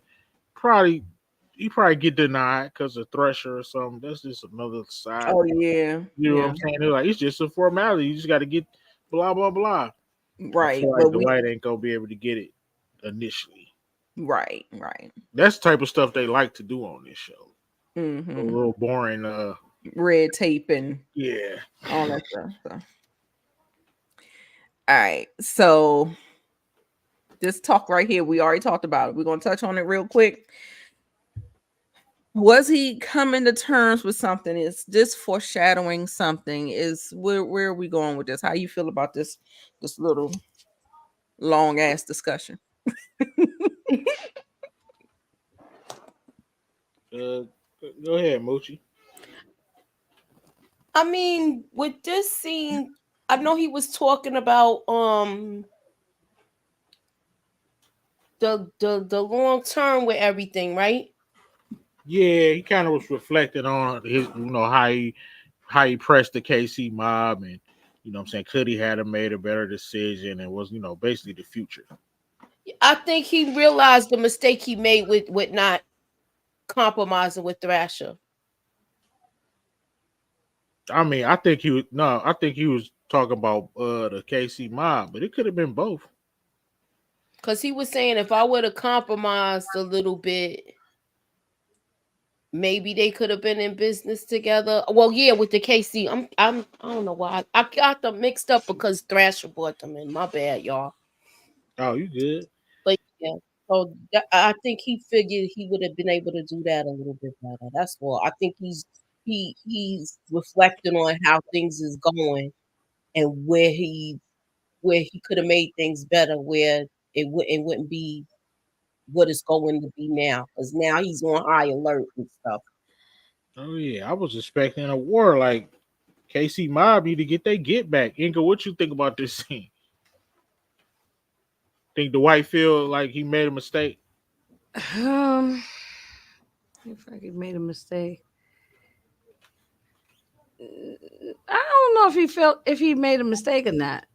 Speaker 3: He probably get denied because of Thresher or something. That's just another side.
Speaker 2: Oh yeah,
Speaker 3: you know what I'm saying? They're like, it's just a formality. You just got to get blah blah blah.
Speaker 2: Right,
Speaker 3: but Dwight ain't gonna be able to get it initially.
Speaker 2: Right.
Speaker 3: That's the type of stuff they like to do on this show.
Speaker 2: Mm-hmm.
Speaker 3: A little boring,
Speaker 2: red tape and all that stuff. So. All right, so this talk right here, we already talked about it. We're gonna touch on it real quick. Was he coming to terms with something? Is this foreshadowing something? Where are we going with this? How you feel about this little long ass discussion?
Speaker 3: Go ahead, Moochie.
Speaker 6: I mean, with this scene, I know he was talking about the long term with everything, right?
Speaker 3: Yeah, he kind of was reflecting on his, how he pressed the KC mob, and what I'm saying, could he have made a better decision, and was basically the future.
Speaker 6: I think he realized the mistake he made with not compromising with Thrasher.
Speaker 3: I mean, I think he was talking about the KC mob, but it could have been both.
Speaker 6: Because he was saying if I would have compromised a little bit, maybe they could have been in business together. Well, yeah, with the KC, I don't know why I got them mixed up because Thrasher brought them in. My bad, y'all.
Speaker 3: Oh, you good?
Speaker 6: But yeah, so I think he figured he would have been able to do that a little bit better. That's all. I think he's reflecting on how things is going and where he could have made things better, where it wouldn't be what it's going to be now, because now he's on high alert and stuff.
Speaker 3: Oh yeah, I was expecting a war like KC mob need to get their get back. Inga, what you think about this scene? Think Dwight feel like he made a mistake?
Speaker 4: If I made a mistake, I don't know if he made a mistake or not.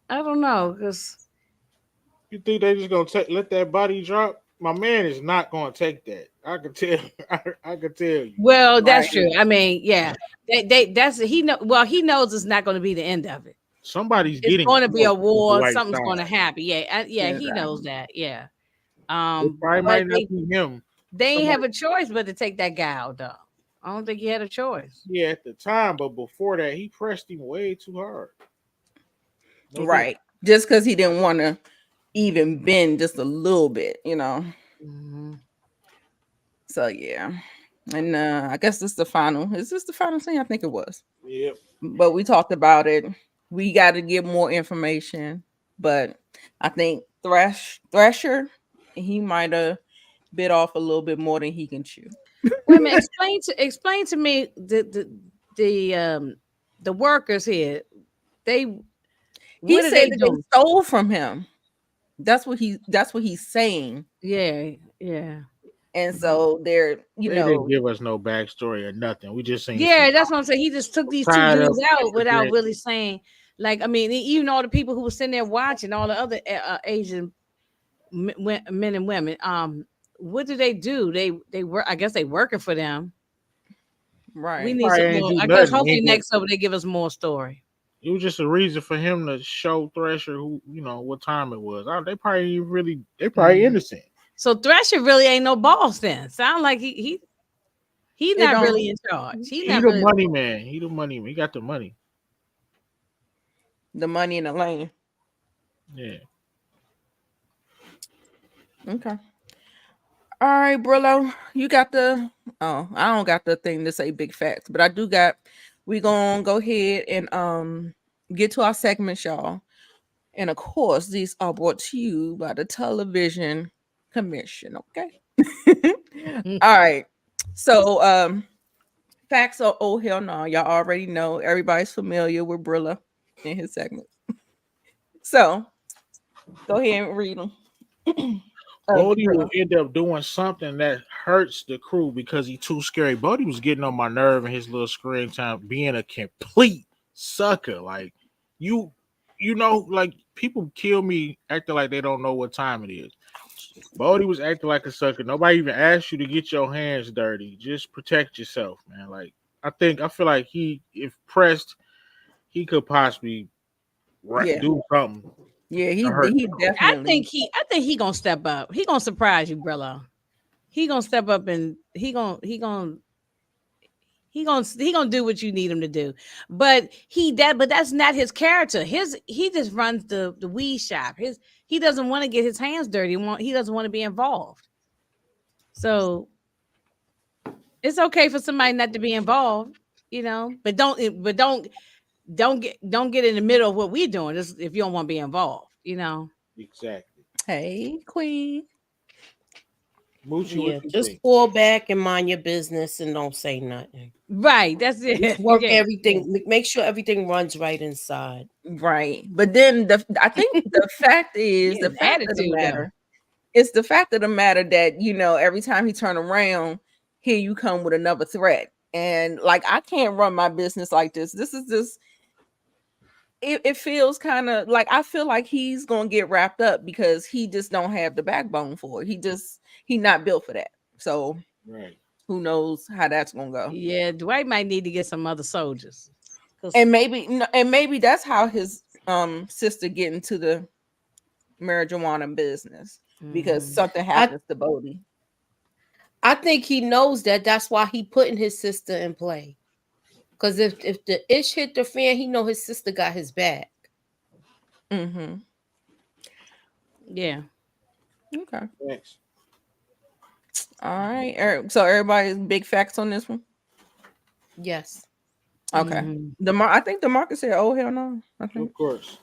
Speaker 4: I don't know, because
Speaker 3: you think they just gonna let that body drop? My man is not gonna take that. I can tell. I can tell you.
Speaker 4: Well, that's true. I mean, yeah, he knows it's not going to be the end of it.
Speaker 3: It's
Speaker 4: going to be a war. Something's going to happen. Yeah, he knows that. Yeah.
Speaker 3: Probably might not be him.
Speaker 4: They ain't have a choice but to take that guy out, though. I don't think he had a choice.
Speaker 3: Yeah, at the time, but before that, he pressed him way too hard.
Speaker 2: Right. Just because he didn't want to even bend just a little bit, Mm-hmm. So yeah. And I guess this is the final. Is this the final scene? I think it was.
Speaker 3: Yep.
Speaker 2: But we talked about it. We got to get more information. But I think Thresher, he might have bit off a little bit more than he can chew.
Speaker 4: Wait a minute. Explain to me the workers here. He said
Speaker 2: they stole from him. That's what he's saying.
Speaker 4: Yeah.
Speaker 2: And so they
Speaker 3: didn't give us no backstory or nothing. We just saying.
Speaker 4: Yeah, that's what I'm saying. He just took these two dudes out without really saying. Like, I mean, even all the people who were sitting there watching, all the other Asian men and women. What do? They work. I guess they working for them.
Speaker 2: Right.
Speaker 4: We need some more. I guess hopefully next over they give us more story.
Speaker 3: It was just a reason for him to show Thresher who, what time it was. They probably innocent.
Speaker 4: So Thresher really ain't no boss then. Sound like he not really in charge.
Speaker 3: He
Speaker 4: Not
Speaker 3: the
Speaker 4: really
Speaker 3: money man. He the money man. He got the money.
Speaker 2: The money in the lane.
Speaker 3: Yeah.
Speaker 2: Okay. All right, Brillo. You got the I don't got the thing to say big facts, but I do got. We gonna go ahead and get to our segments, y'all. And of course, these are brought to you by the Television Commission. Okay. All right. So facts or oh hell no. Y'all already know. Everybody's familiar with Brillo in his segment. So go ahead and read them.
Speaker 3: Bodie will end up doing something that hurts the crew because he's too scary. Bodie was getting on my nerve in his little screen time, being a complete sucker. Like like people kill me acting like they don't know what time it is. Bodie was acting like a sucker. Nobody even asked you to get your hands dirty. Just protect yourself, man. Like I feel like if pressed, he could possibly do something.
Speaker 2: Yeah, he definitely.
Speaker 4: I think he gonna step up. He gonna surprise you, Brillo. He gonna step up and he gonna do what you need him to do. But that's not his character. He just runs the weed shop. He doesn't want to get his hands dirty. He doesn't want to be involved. So it's okay for somebody not to be involved, but don't get in the middle of what we're doing if you don't want to be involved,
Speaker 3: Exactly.
Speaker 2: Hey, Queen.
Speaker 3: Moochie,
Speaker 6: just fall back and mind your business and don't say nothing.
Speaker 4: Right, that's it.
Speaker 6: Just work everything. Make sure everything runs right inside.
Speaker 2: Right, but then I think the fact is the fact of the matter. It's the fact of the matter that every time he turn around, here you come with another threat, and like I can't run my business like this. This is just. It feels kind of like I feel like he's gonna get wrapped up because he just don't have the backbone for it. He not built for that. So
Speaker 3: right.
Speaker 2: Who knows how that's gonna go?
Speaker 4: Yeah, Dwight might need to get some other soldiers.
Speaker 2: And maybe that's how his sister get into the marijuana business because something happens to Bodie.
Speaker 6: I think he knows that. That's why he putting his sister in play. Because if the ish hit the fan, he know his sister got his back.
Speaker 2: Mm-hmm.
Speaker 4: Yeah.
Speaker 2: Okay.
Speaker 3: Thanks.
Speaker 2: All right. So everybody's big facts on this one?
Speaker 6: Yes.
Speaker 2: Okay. Mm-hmm. I think the market said, oh, hell no.
Speaker 3: Of course.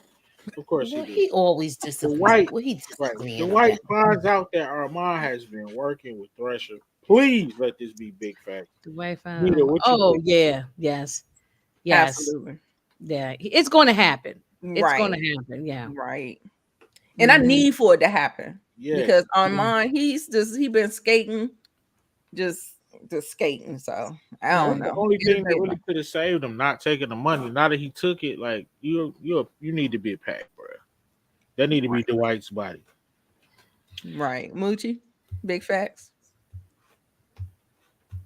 Speaker 3: Well,
Speaker 6: he always disappoints.
Speaker 3: Dwight finds out that Armand has been working with Thresher. Please let this be big fact.
Speaker 4: Dwight finds yeah. Yes.
Speaker 2: Absolutely.
Speaker 4: Yeah. It's going to happen. It's going to happen. Yeah.
Speaker 2: Right. And I need for it to happen.
Speaker 3: Yeah.
Speaker 2: Because Armand, he been skating, just skating. So I don't know.
Speaker 3: The only thing that really could have saved him not taking the money. Now that he took it, like you need to be a pack, bro. That need to be Dwight's body.
Speaker 2: Right. Moochie, big facts.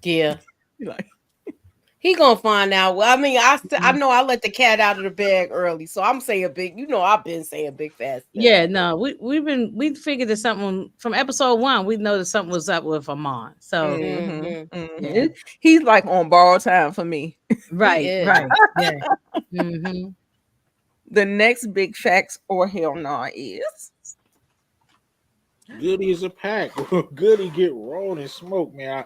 Speaker 6: Yeah. He gonna find out. Well, I mean, I know I let the cat out of the bag early, so I'm saying big. I've been saying big fast.
Speaker 4: Yeah, no, we figured that something from episode 1. We know that something was up with Armand. So
Speaker 2: yeah. He's like on borrowed time for me.
Speaker 4: Right. Yeah. Mm-hmm.
Speaker 2: The next big facts or hell no is
Speaker 3: Goody is a pack. Goody get rolled and smoked, man.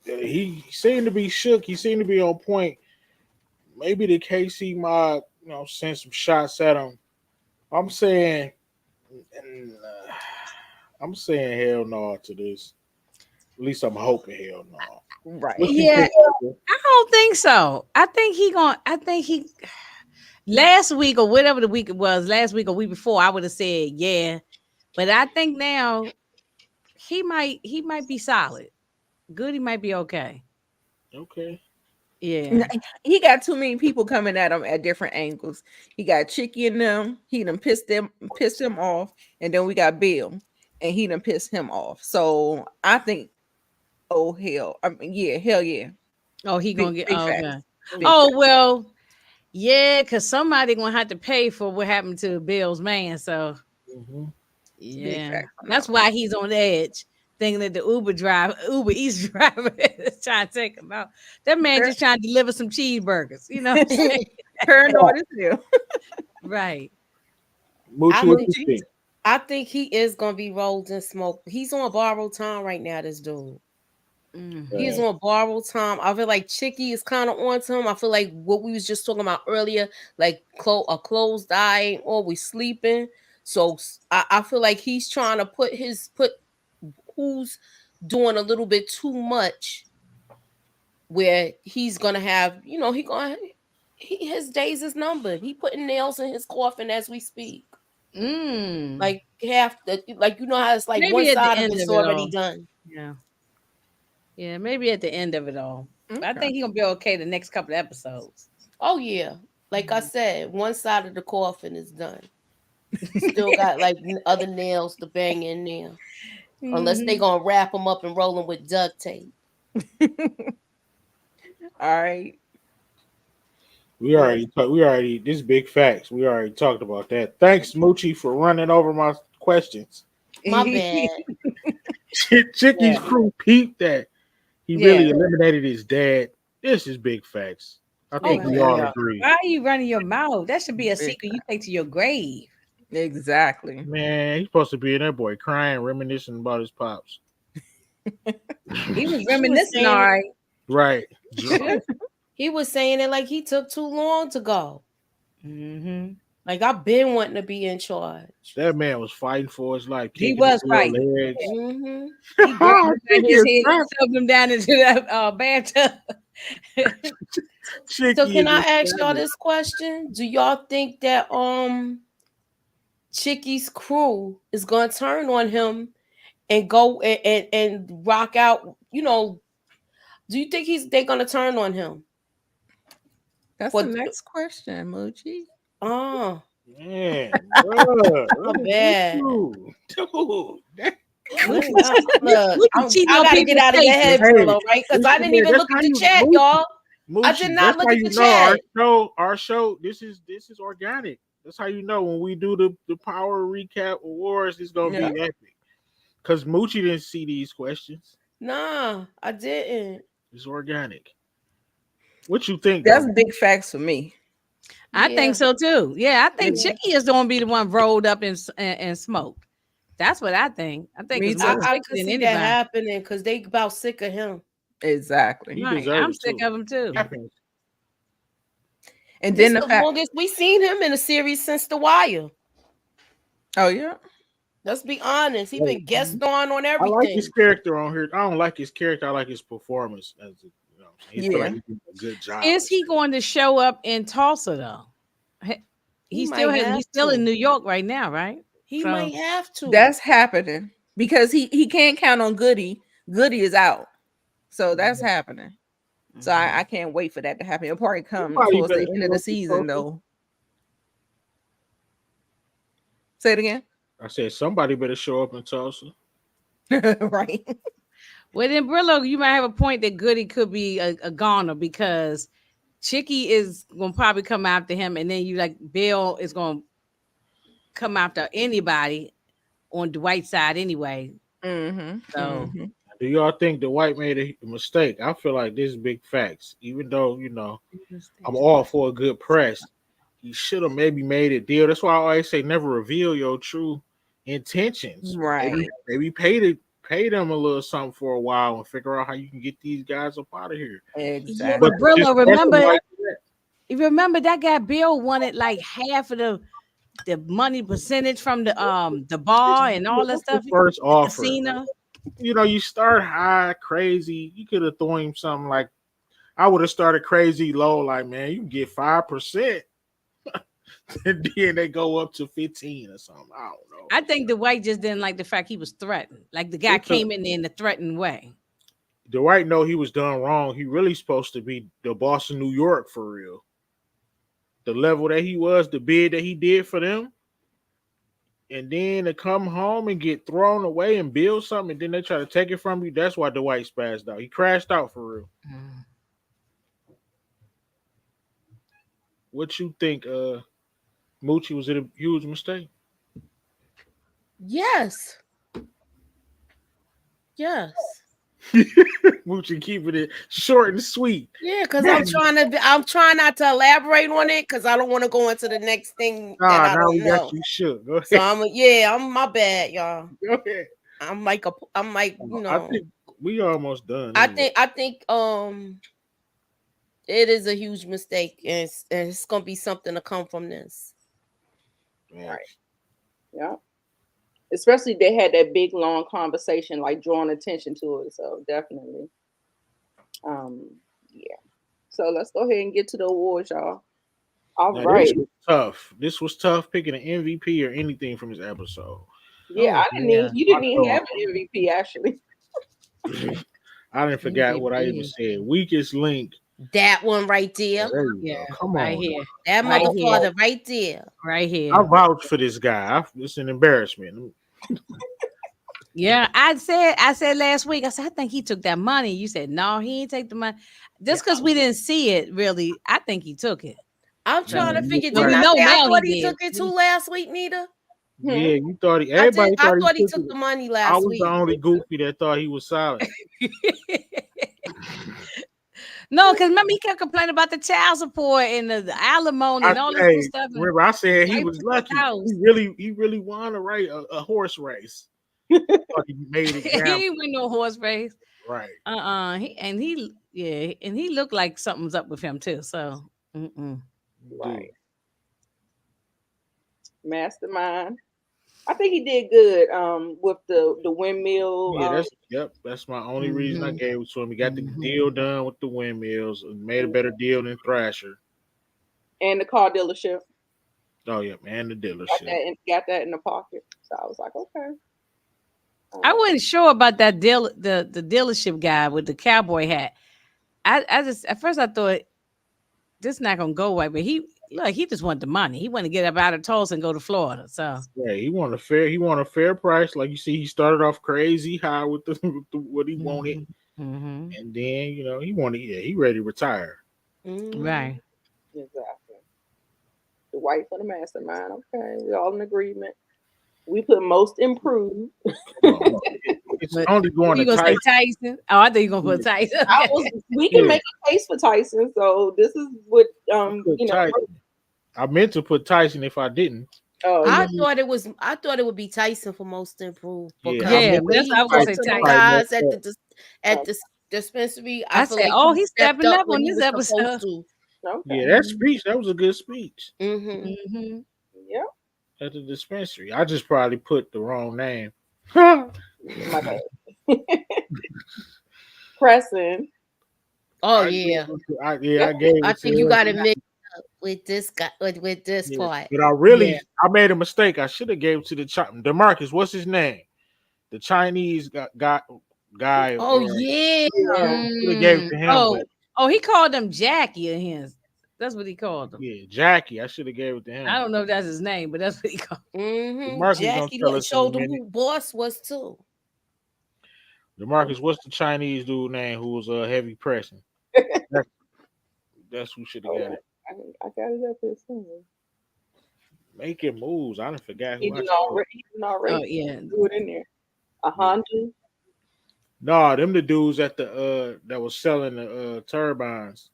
Speaker 3: He seemed to be shook. He seemed to be on point. Maybe the KC mob, send some shots at him. I'm saying hell no to this. At least I'm hoping hell no.
Speaker 2: Right.
Speaker 4: Yeah, I don't think so. I think he last week or whatever the week it was, last week or week before, I would have said yeah. But I think now he might be solid. Goody might be okay.
Speaker 3: Okay.
Speaker 4: Yeah.
Speaker 2: He got too many people coming at him at different angles. He got Chickie in them. He done pissed him off. And then we got Bill. And he done pissed him off. So I think, hell yeah.
Speaker 4: Oh, he gonna get
Speaker 2: big
Speaker 4: okay.
Speaker 2: Big
Speaker 4: well, Yeah, because somebody gonna have to pay for what happened to Bill's man. So
Speaker 3: Mhm.
Speaker 4: yeah,
Speaker 2: fact on
Speaker 4: that's
Speaker 2: that
Speaker 4: why he's on edge, thinking that the Uber Eats driver is trying to take him out. That man just trying to deliver some cheeseburgers. You know what I'm saying?
Speaker 2: Paranoid as hell.
Speaker 4: Right.
Speaker 3: Moochie,
Speaker 6: I
Speaker 3: what
Speaker 6: think
Speaker 3: you think?
Speaker 6: I think he is gonna be rolled in smoke. He's on borrowed time right now. This dude.
Speaker 4: Mm.
Speaker 6: He's on borrowed time. I feel like Chickie is kind of on to him. I feel like what we was just talking about earlier, like a closed eye ain't always sleeping. So I feel like he's trying to put who's doing a little bit too much, where he's gonna have, his days is numbered. He putting nails in his coffin as we speak.
Speaker 4: Mm.
Speaker 6: Like half the, like, how it's like one
Speaker 4: Maybe at the
Speaker 6: side of
Speaker 4: end
Speaker 6: it's
Speaker 4: of it
Speaker 6: already
Speaker 4: all.
Speaker 6: done.
Speaker 4: Yeah. Yeah, maybe at the end of it all. But I
Speaker 2: Okay.
Speaker 4: think he's gonna be okay the next couple of episodes.
Speaker 6: Oh yeah, like I said, one side of the coffin is done. Still got like other nails to bang in there, unless they gonna wrap them up and roll them with duct tape.
Speaker 2: All right.
Speaker 3: We already this big facts. We already talked about that. Thanks, Moochie, for running over my questions.
Speaker 6: My bad.
Speaker 3: Chickie's crew peeped that he really
Speaker 4: Yeah.
Speaker 3: eliminated his dad. This is big facts. I
Speaker 4: Oh,
Speaker 3: think we all
Speaker 6: yeah.
Speaker 3: agree.
Speaker 4: why are you running your mouth? That should be a
Speaker 2: Big
Speaker 4: secret you take to your grave.
Speaker 2: Exactly.
Speaker 3: Man, he's supposed to be in that boy crying, reminiscing about his pops.
Speaker 4: He was
Speaker 6: was
Speaker 4: reminiscing, all
Speaker 6: saying-
Speaker 4: right.
Speaker 3: Right.
Speaker 6: He was saying it like he took too long to go.
Speaker 4: Mm-hmm.
Speaker 6: Like I've been wanting to be in charge.
Speaker 3: That man was fighting for his life.
Speaker 4: He
Speaker 3: Kicking
Speaker 4: was
Speaker 3: his little
Speaker 4: fighting.
Speaker 3: legs.
Speaker 6: Mm-hmm.
Speaker 4: He grabbed
Speaker 3: Chickie
Speaker 4: his
Speaker 3: is
Speaker 4: head and
Speaker 3: trapped.
Speaker 4: shoved him down into that bathtub.
Speaker 3: Chickie
Speaker 6: So can
Speaker 3: is
Speaker 6: I
Speaker 3: a
Speaker 6: ask y'all
Speaker 3: savage.
Speaker 6: this question? Do y'all think that Chickie's crew is gonna turn on him and go and rock out? Do you think they're gonna turn on him?
Speaker 2: That's
Speaker 6: For
Speaker 2: the next question, Moochie.
Speaker 6: oh,
Speaker 3: Man, bro.
Speaker 6: my bad.
Speaker 3: Dude. That,
Speaker 6: Look,
Speaker 4: We can cheat
Speaker 6: I
Speaker 4: on
Speaker 6: gotta get
Speaker 4: people's
Speaker 6: out of your head,
Speaker 4: faces.
Speaker 3: Hey,
Speaker 6: Brillo, right? Because I didn't even
Speaker 3: that's
Speaker 6: look at
Speaker 3: how
Speaker 6: the
Speaker 3: you
Speaker 6: chat,
Speaker 3: Moochie,
Speaker 6: y'all. I
Speaker 3: Moochie,
Speaker 6: did
Speaker 3: that's
Speaker 6: not look
Speaker 3: how
Speaker 6: at
Speaker 3: you
Speaker 6: the
Speaker 3: know our
Speaker 6: chat.
Speaker 3: show. This is organic. That's how you know when we do the power recap awards, it's gonna
Speaker 2: Yeah.
Speaker 3: be epic. Because Moochie didn't see these questions.
Speaker 6: Nah, I didn't.
Speaker 3: It's organic. What you think?
Speaker 2: That's
Speaker 3: Though?
Speaker 2: big facts for me.
Speaker 4: I
Speaker 6: Yeah.
Speaker 4: think so too. Yeah, I think
Speaker 6: Yeah.
Speaker 4: Chickie is going to be the one rolled up and smoked. That's what I think. I think
Speaker 2: Me
Speaker 4: it's more
Speaker 2: too.
Speaker 6: I
Speaker 4: Chickie
Speaker 6: could
Speaker 4: than
Speaker 6: see that
Speaker 4: anybody.
Speaker 6: happening because they about sick of him.
Speaker 2: Exactly.
Speaker 3: He
Speaker 4: Right.
Speaker 3: deserves
Speaker 4: I'm
Speaker 3: it
Speaker 4: sick
Speaker 3: too.
Speaker 4: of him too.
Speaker 3: Happens.
Speaker 2: And
Speaker 6: This
Speaker 2: then
Speaker 6: is
Speaker 2: the
Speaker 6: the
Speaker 2: fact.
Speaker 6: longest we seen him in a series since The Wire.
Speaker 2: Oh yeah.
Speaker 6: Let's be honest. He
Speaker 3: Hey,
Speaker 6: been guest on
Speaker 3: I like
Speaker 6: everything.
Speaker 3: his character on here. I don't like his character. I like his performance. As a, what I'm saying. He feel like
Speaker 2: Yeah.
Speaker 3: he did a good job.
Speaker 4: Is he going to show up in Tulsa though?
Speaker 6: He
Speaker 4: He's
Speaker 6: might
Speaker 4: still
Speaker 6: have
Speaker 4: in
Speaker 6: to.
Speaker 4: New York right now, right?
Speaker 6: He
Speaker 4: So-
Speaker 6: might have to.
Speaker 2: That's happening because he can't count on Goody. Goody is out, so that's happening. So I can't wait for that to happen. It'll probably come
Speaker 3: Somebody
Speaker 2: towards the
Speaker 3: better
Speaker 2: end of
Speaker 3: show
Speaker 2: the
Speaker 3: up in
Speaker 2: season,
Speaker 3: Tulsa.
Speaker 2: though. Say it again.
Speaker 3: I said somebody better show up in Tulsa.
Speaker 2: Right.
Speaker 4: Well, then Brillo, you might have a point that Goody could be a goner because Chickie is gonna probably come after him, and then you like Bill is gonna come after anybody on Dwight's side anyway.
Speaker 2: Mm-hmm.
Speaker 4: So
Speaker 3: Do y'all think the White made a mistake? I feel like this is big facts. Even though I'm all for a good press, he should have maybe made a deal. That's why I always say never reveal your true intentions.
Speaker 2: Right.
Speaker 3: Maybe pay them a little something for a while and figure out how you can get these guys up out of here.
Speaker 2: Exactly.
Speaker 4: But Brillo,
Speaker 3: just
Speaker 4: remember,
Speaker 3: like
Speaker 4: you remember that guy Bill wanted like half of the money percentage from the bar and all that stuff.
Speaker 3: First offer,
Speaker 4: Casino.
Speaker 3: you start high, crazy. You could have thrown him something like I would have started crazy low, like man, you can get 5%, and then they go up to 15 or something. I don't know.
Speaker 4: I think Dwight just didn't like the fact he was threatened. Like the guy came in a threatened way.
Speaker 3: Dwight know he was done wrong. He really supposed to be the boss of New York for real. The level that he was, the bid that he did for them, and then to come home and get thrown away and build something, and then they try to take it from you. That's why Dwight spazzed out. He crashed out for real. what you think? Moochie, was it a huge mistake?
Speaker 6: Yes. Yes.
Speaker 3: Moochie keeping it short and sweet.
Speaker 6: Yeah, because I'm trying not to elaborate on it because I don't want to go into the next thing that I
Speaker 3: Now
Speaker 6: don't
Speaker 3: we got
Speaker 6: know.
Speaker 3: you shook. Go ahead.
Speaker 6: So I'm my bad, y'all.
Speaker 3: Go ahead.
Speaker 6: I'm like
Speaker 3: I think we almost done.
Speaker 6: I
Speaker 3: anyway.
Speaker 6: think it is a huge mistake, and it's gonna be something to come from this.
Speaker 3: Man.
Speaker 1: Yeah. Especially they had that big long conversation, like drawing attention to it. So definitely. Yeah. So let's go ahead and get to the awards, y'all. All
Speaker 3: Now,
Speaker 1: right.
Speaker 3: This was tough. This was tough picking an MVP or anything from this episode.
Speaker 1: Yeah, you didn't even have an MVP actually.
Speaker 3: I didn't forget what I even said. Weakest link.
Speaker 6: That one right there.
Speaker 3: There you go. Come
Speaker 4: right
Speaker 3: on.
Speaker 4: here.
Speaker 6: That
Speaker 4: Right
Speaker 6: motherfucker right there.
Speaker 4: Right here.
Speaker 3: I vouch for this guy. It's an embarrassment.
Speaker 4: Yeah, I said last week, I said, I think he took that money. You said, no, he ain't take the money. Just because we didn't see it, really, I think he took it.
Speaker 6: I'm trying to figure.
Speaker 4: Well,
Speaker 6: Didn't
Speaker 4: we
Speaker 6: I
Speaker 4: know
Speaker 6: say I
Speaker 4: now
Speaker 6: thought
Speaker 4: he
Speaker 6: he
Speaker 4: did.
Speaker 6: took it too last week, Nita?
Speaker 3: Yeah, you thought everybody
Speaker 6: I thought he
Speaker 3: took
Speaker 6: took the money
Speaker 3: I
Speaker 6: last
Speaker 3: was
Speaker 6: week.
Speaker 3: the only goofy that thought he was solid.
Speaker 4: No, because remember he kept complaining about the child support and the alimony and all this good stuff.
Speaker 3: Remember, I said he was lucky. He really won a horse race. Thought he made it.
Speaker 4: He ain't win no horse race.
Speaker 3: Right.
Speaker 4: He looked like something's up with him too. So
Speaker 1: right. Mastermind. I think he did good with the windmill.
Speaker 3: Yeah, that's my only reason I gave it to him. He got the deal done with the windmills and made a better deal than Thrasher.
Speaker 1: And the car dealership.
Speaker 3: Oh yeah, man, the dealership.
Speaker 1: Got that in the pocket. So I was like, okay.
Speaker 4: I wasn't sure about that deal, the dealership guy with the cowboy hat. I just at first I thought this not gonna go away, but he just wanted the money. He wanted to get up out of Tulsa and go to Florida. So
Speaker 3: yeah, he wanted a fair price. Like you see, he started off crazy high with what he wanted, and then he ready to retire.
Speaker 4: Right.
Speaker 1: Exactly. Dwight for the mastermind. Okay, we're all in agreement. We put most improved.
Speaker 3: It's only going to
Speaker 4: Tyson. Oh, I thought you were gonna put Tyson.
Speaker 1: We can make a case for Tyson. So this is what
Speaker 3: I meant to put Tyson if I didn't.
Speaker 6: Oh, I thought it would be Tyson for most improved.
Speaker 4: Yeah, that's what I was gonna say.
Speaker 6: Guys at the dispensary. I feel
Speaker 4: said,
Speaker 6: like
Speaker 4: he's stepping up on this episode.
Speaker 1: Okay.
Speaker 3: Yeah, that speech, that was a good speech.
Speaker 1: Yeah.
Speaker 3: At the dispensary. I just probably put the wrong name.
Speaker 1: My bad. Preston.
Speaker 6: Oh yeah.
Speaker 3: I gave it.
Speaker 6: I think you got to mix up with this guy with this part.
Speaker 3: But I made a mistake. I should have gave it to DeMarcus. What's his name? The Chinese guy.
Speaker 6: Oh yeah.
Speaker 3: Should have gave it to him.
Speaker 4: He called him Jackie and his. That's what he called him.
Speaker 3: Yeah, Jackie. I should have gave it to him.
Speaker 4: I don't know if that's his name, but that's what he called him.
Speaker 6: Jackie showed him who boss was too.
Speaker 3: DeMarcus, what's the Chinese dude name who was heavy pressing? That's who should have got it.
Speaker 1: I got it up there somewhere.
Speaker 3: Making moves. I didn't forget who.
Speaker 1: He didn't already.
Speaker 4: Oh yeah,
Speaker 1: do it in there. A Honda.
Speaker 3: No, them the dudes at the that was selling the turbines.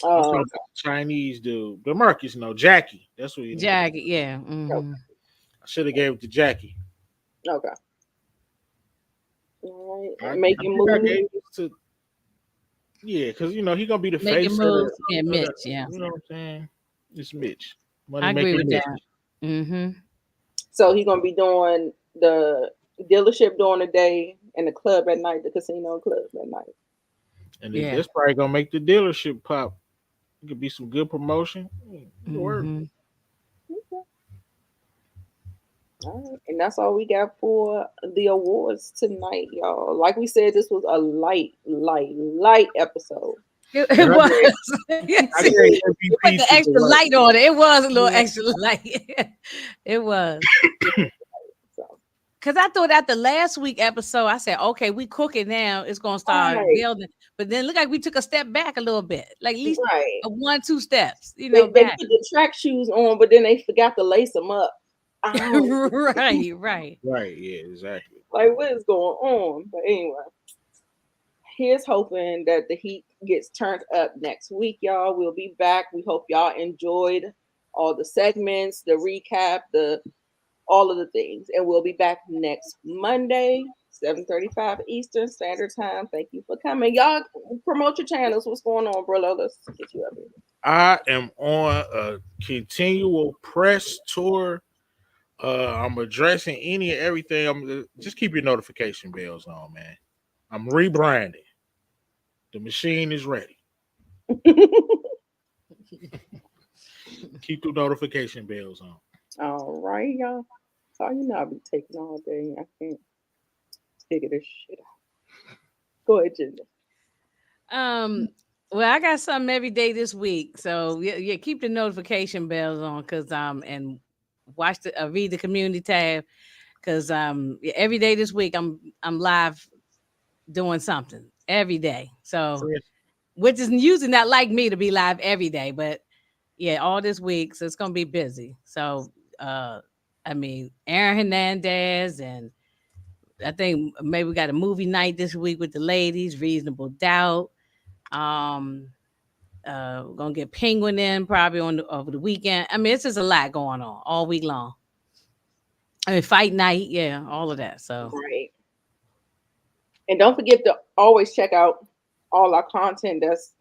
Speaker 1: Oh,
Speaker 3: Chinese dude. DeMarcus, no, Jackie. That's what he did.
Speaker 4: Jackie, yeah.
Speaker 1: Okay.
Speaker 3: I should have gave it to Jackie.
Speaker 1: Okay. All right. Making moves.
Speaker 3: Yeah, because he gonna be the
Speaker 4: Making
Speaker 3: face.
Speaker 4: Moves. Yeah, Mitch. Yeah.
Speaker 3: You know what I'm saying? It's Mitch.
Speaker 4: I agree with that.
Speaker 1: So he's gonna be doing the dealership during the day and the club at night, the casino club at night.
Speaker 3: And that's probably gonna make the dealership pop. It could be some good promotion. Work.
Speaker 1: Okay. All right. And that's all we got for the awards tonight, y'all. Like we said, this was a light episode.
Speaker 4: It was. You put the extra light on it. It was a little extra light. It was. Because I thought after last week episode, I said, okay, we cooking now. It's gonna start
Speaker 2: Right.
Speaker 4: building. But then look like we took a step back a little bit, like at least
Speaker 2: Right.
Speaker 4: 1-2 steps,
Speaker 2: They
Speaker 4: back.
Speaker 2: put the track shoes on, but then they forgot to lace them up.
Speaker 4: Right.
Speaker 3: Right. Yeah. Exactly.
Speaker 2: Like, what is going on? But anyway, here's hoping that the heat gets turned up next week, y'all. We'll be back. We hope y'all enjoyed all the segments, the recap, all of the things. And we'll be back next Monday, 7:35 Eastern Standard Time. Thank you for coming. Y'all promote your channels. What's going on, bro? Let's get you up here.
Speaker 3: I am on a continual press tour. I'm addressing any and everything. I'm just keep your notification bells on, man. I'm rebranding. The machine is ready. Keep the notification bells on.
Speaker 2: All right, y'all. So you know I'll be taking all day. I can't figure this shit out. Go ahead, Ginger.
Speaker 4: Well, I got something every day this week, so yeah, keep the notification bells on, cause and watch read the community tab, cause every day this week I'm live doing something every day. So which is usually not like me to be live every day, but yeah, all this week, so it's gonna be busy. So Aaron Hernandez, and I think maybe we got a movie night this week with the ladies, Reasonable Doubt. We're gonna get Penguin in probably over the weekend. I mean, it's just a lot going on all week long. I mean, fight night, yeah, all of that. So
Speaker 2: right. And don't forget to always check out all our content that's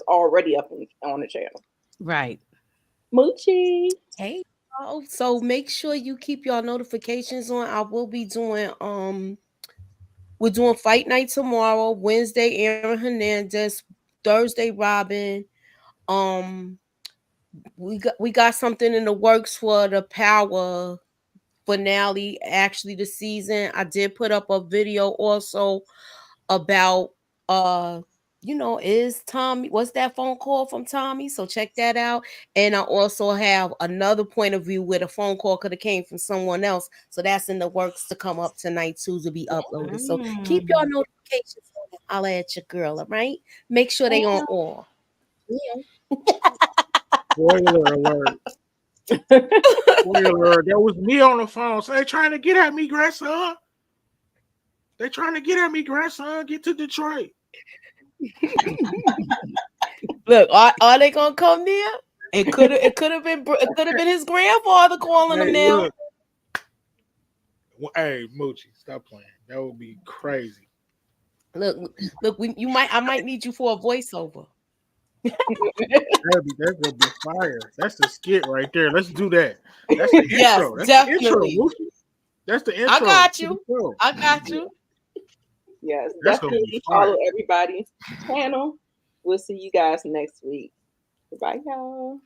Speaker 2: already up on the channel.
Speaker 4: Right.
Speaker 2: Moochie.
Speaker 6: Hey, so make sure you keep your notifications on. I will be doing we're doing fight night tomorrow, Wednesday, Aaron Hernandez, Thursday, Robin. We got something in the works for the Power finale, actually the season. I did put up a video also about is Tommy, what's that phone call from Tommy? So check that out. And I also have another point of view where the phone call could have came from someone else. So that's in the works to come up tonight too, to be uploaded. So keep your notifications on. I'll at your girl, all right? Make sure they on all. Yeah.
Speaker 3: Spoiler alert. Spoiler alert. That was me on the phone. So they trying to get at me, grandson. They trying to get at me, grandson. Get to Detroit.
Speaker 6: Look, are they gonna come there? It could have been his grandfather calling him now.
Speaker 3: Hey, Moochie, stop playing. That would be crazy.
Speaker 6: Look, I might need you for a voiceover.
Speaker 3: That's gonna be fire. That's the skit right there. Let's do that. That's the intro. That's
Speaker 6: definitely.
Speaker 3: The intro, that's the intro.
Speaker 6: I got you.
Speaker 2: Yes, definitely follow everybody's channel. We'll see you guys next week. Bye, y'all.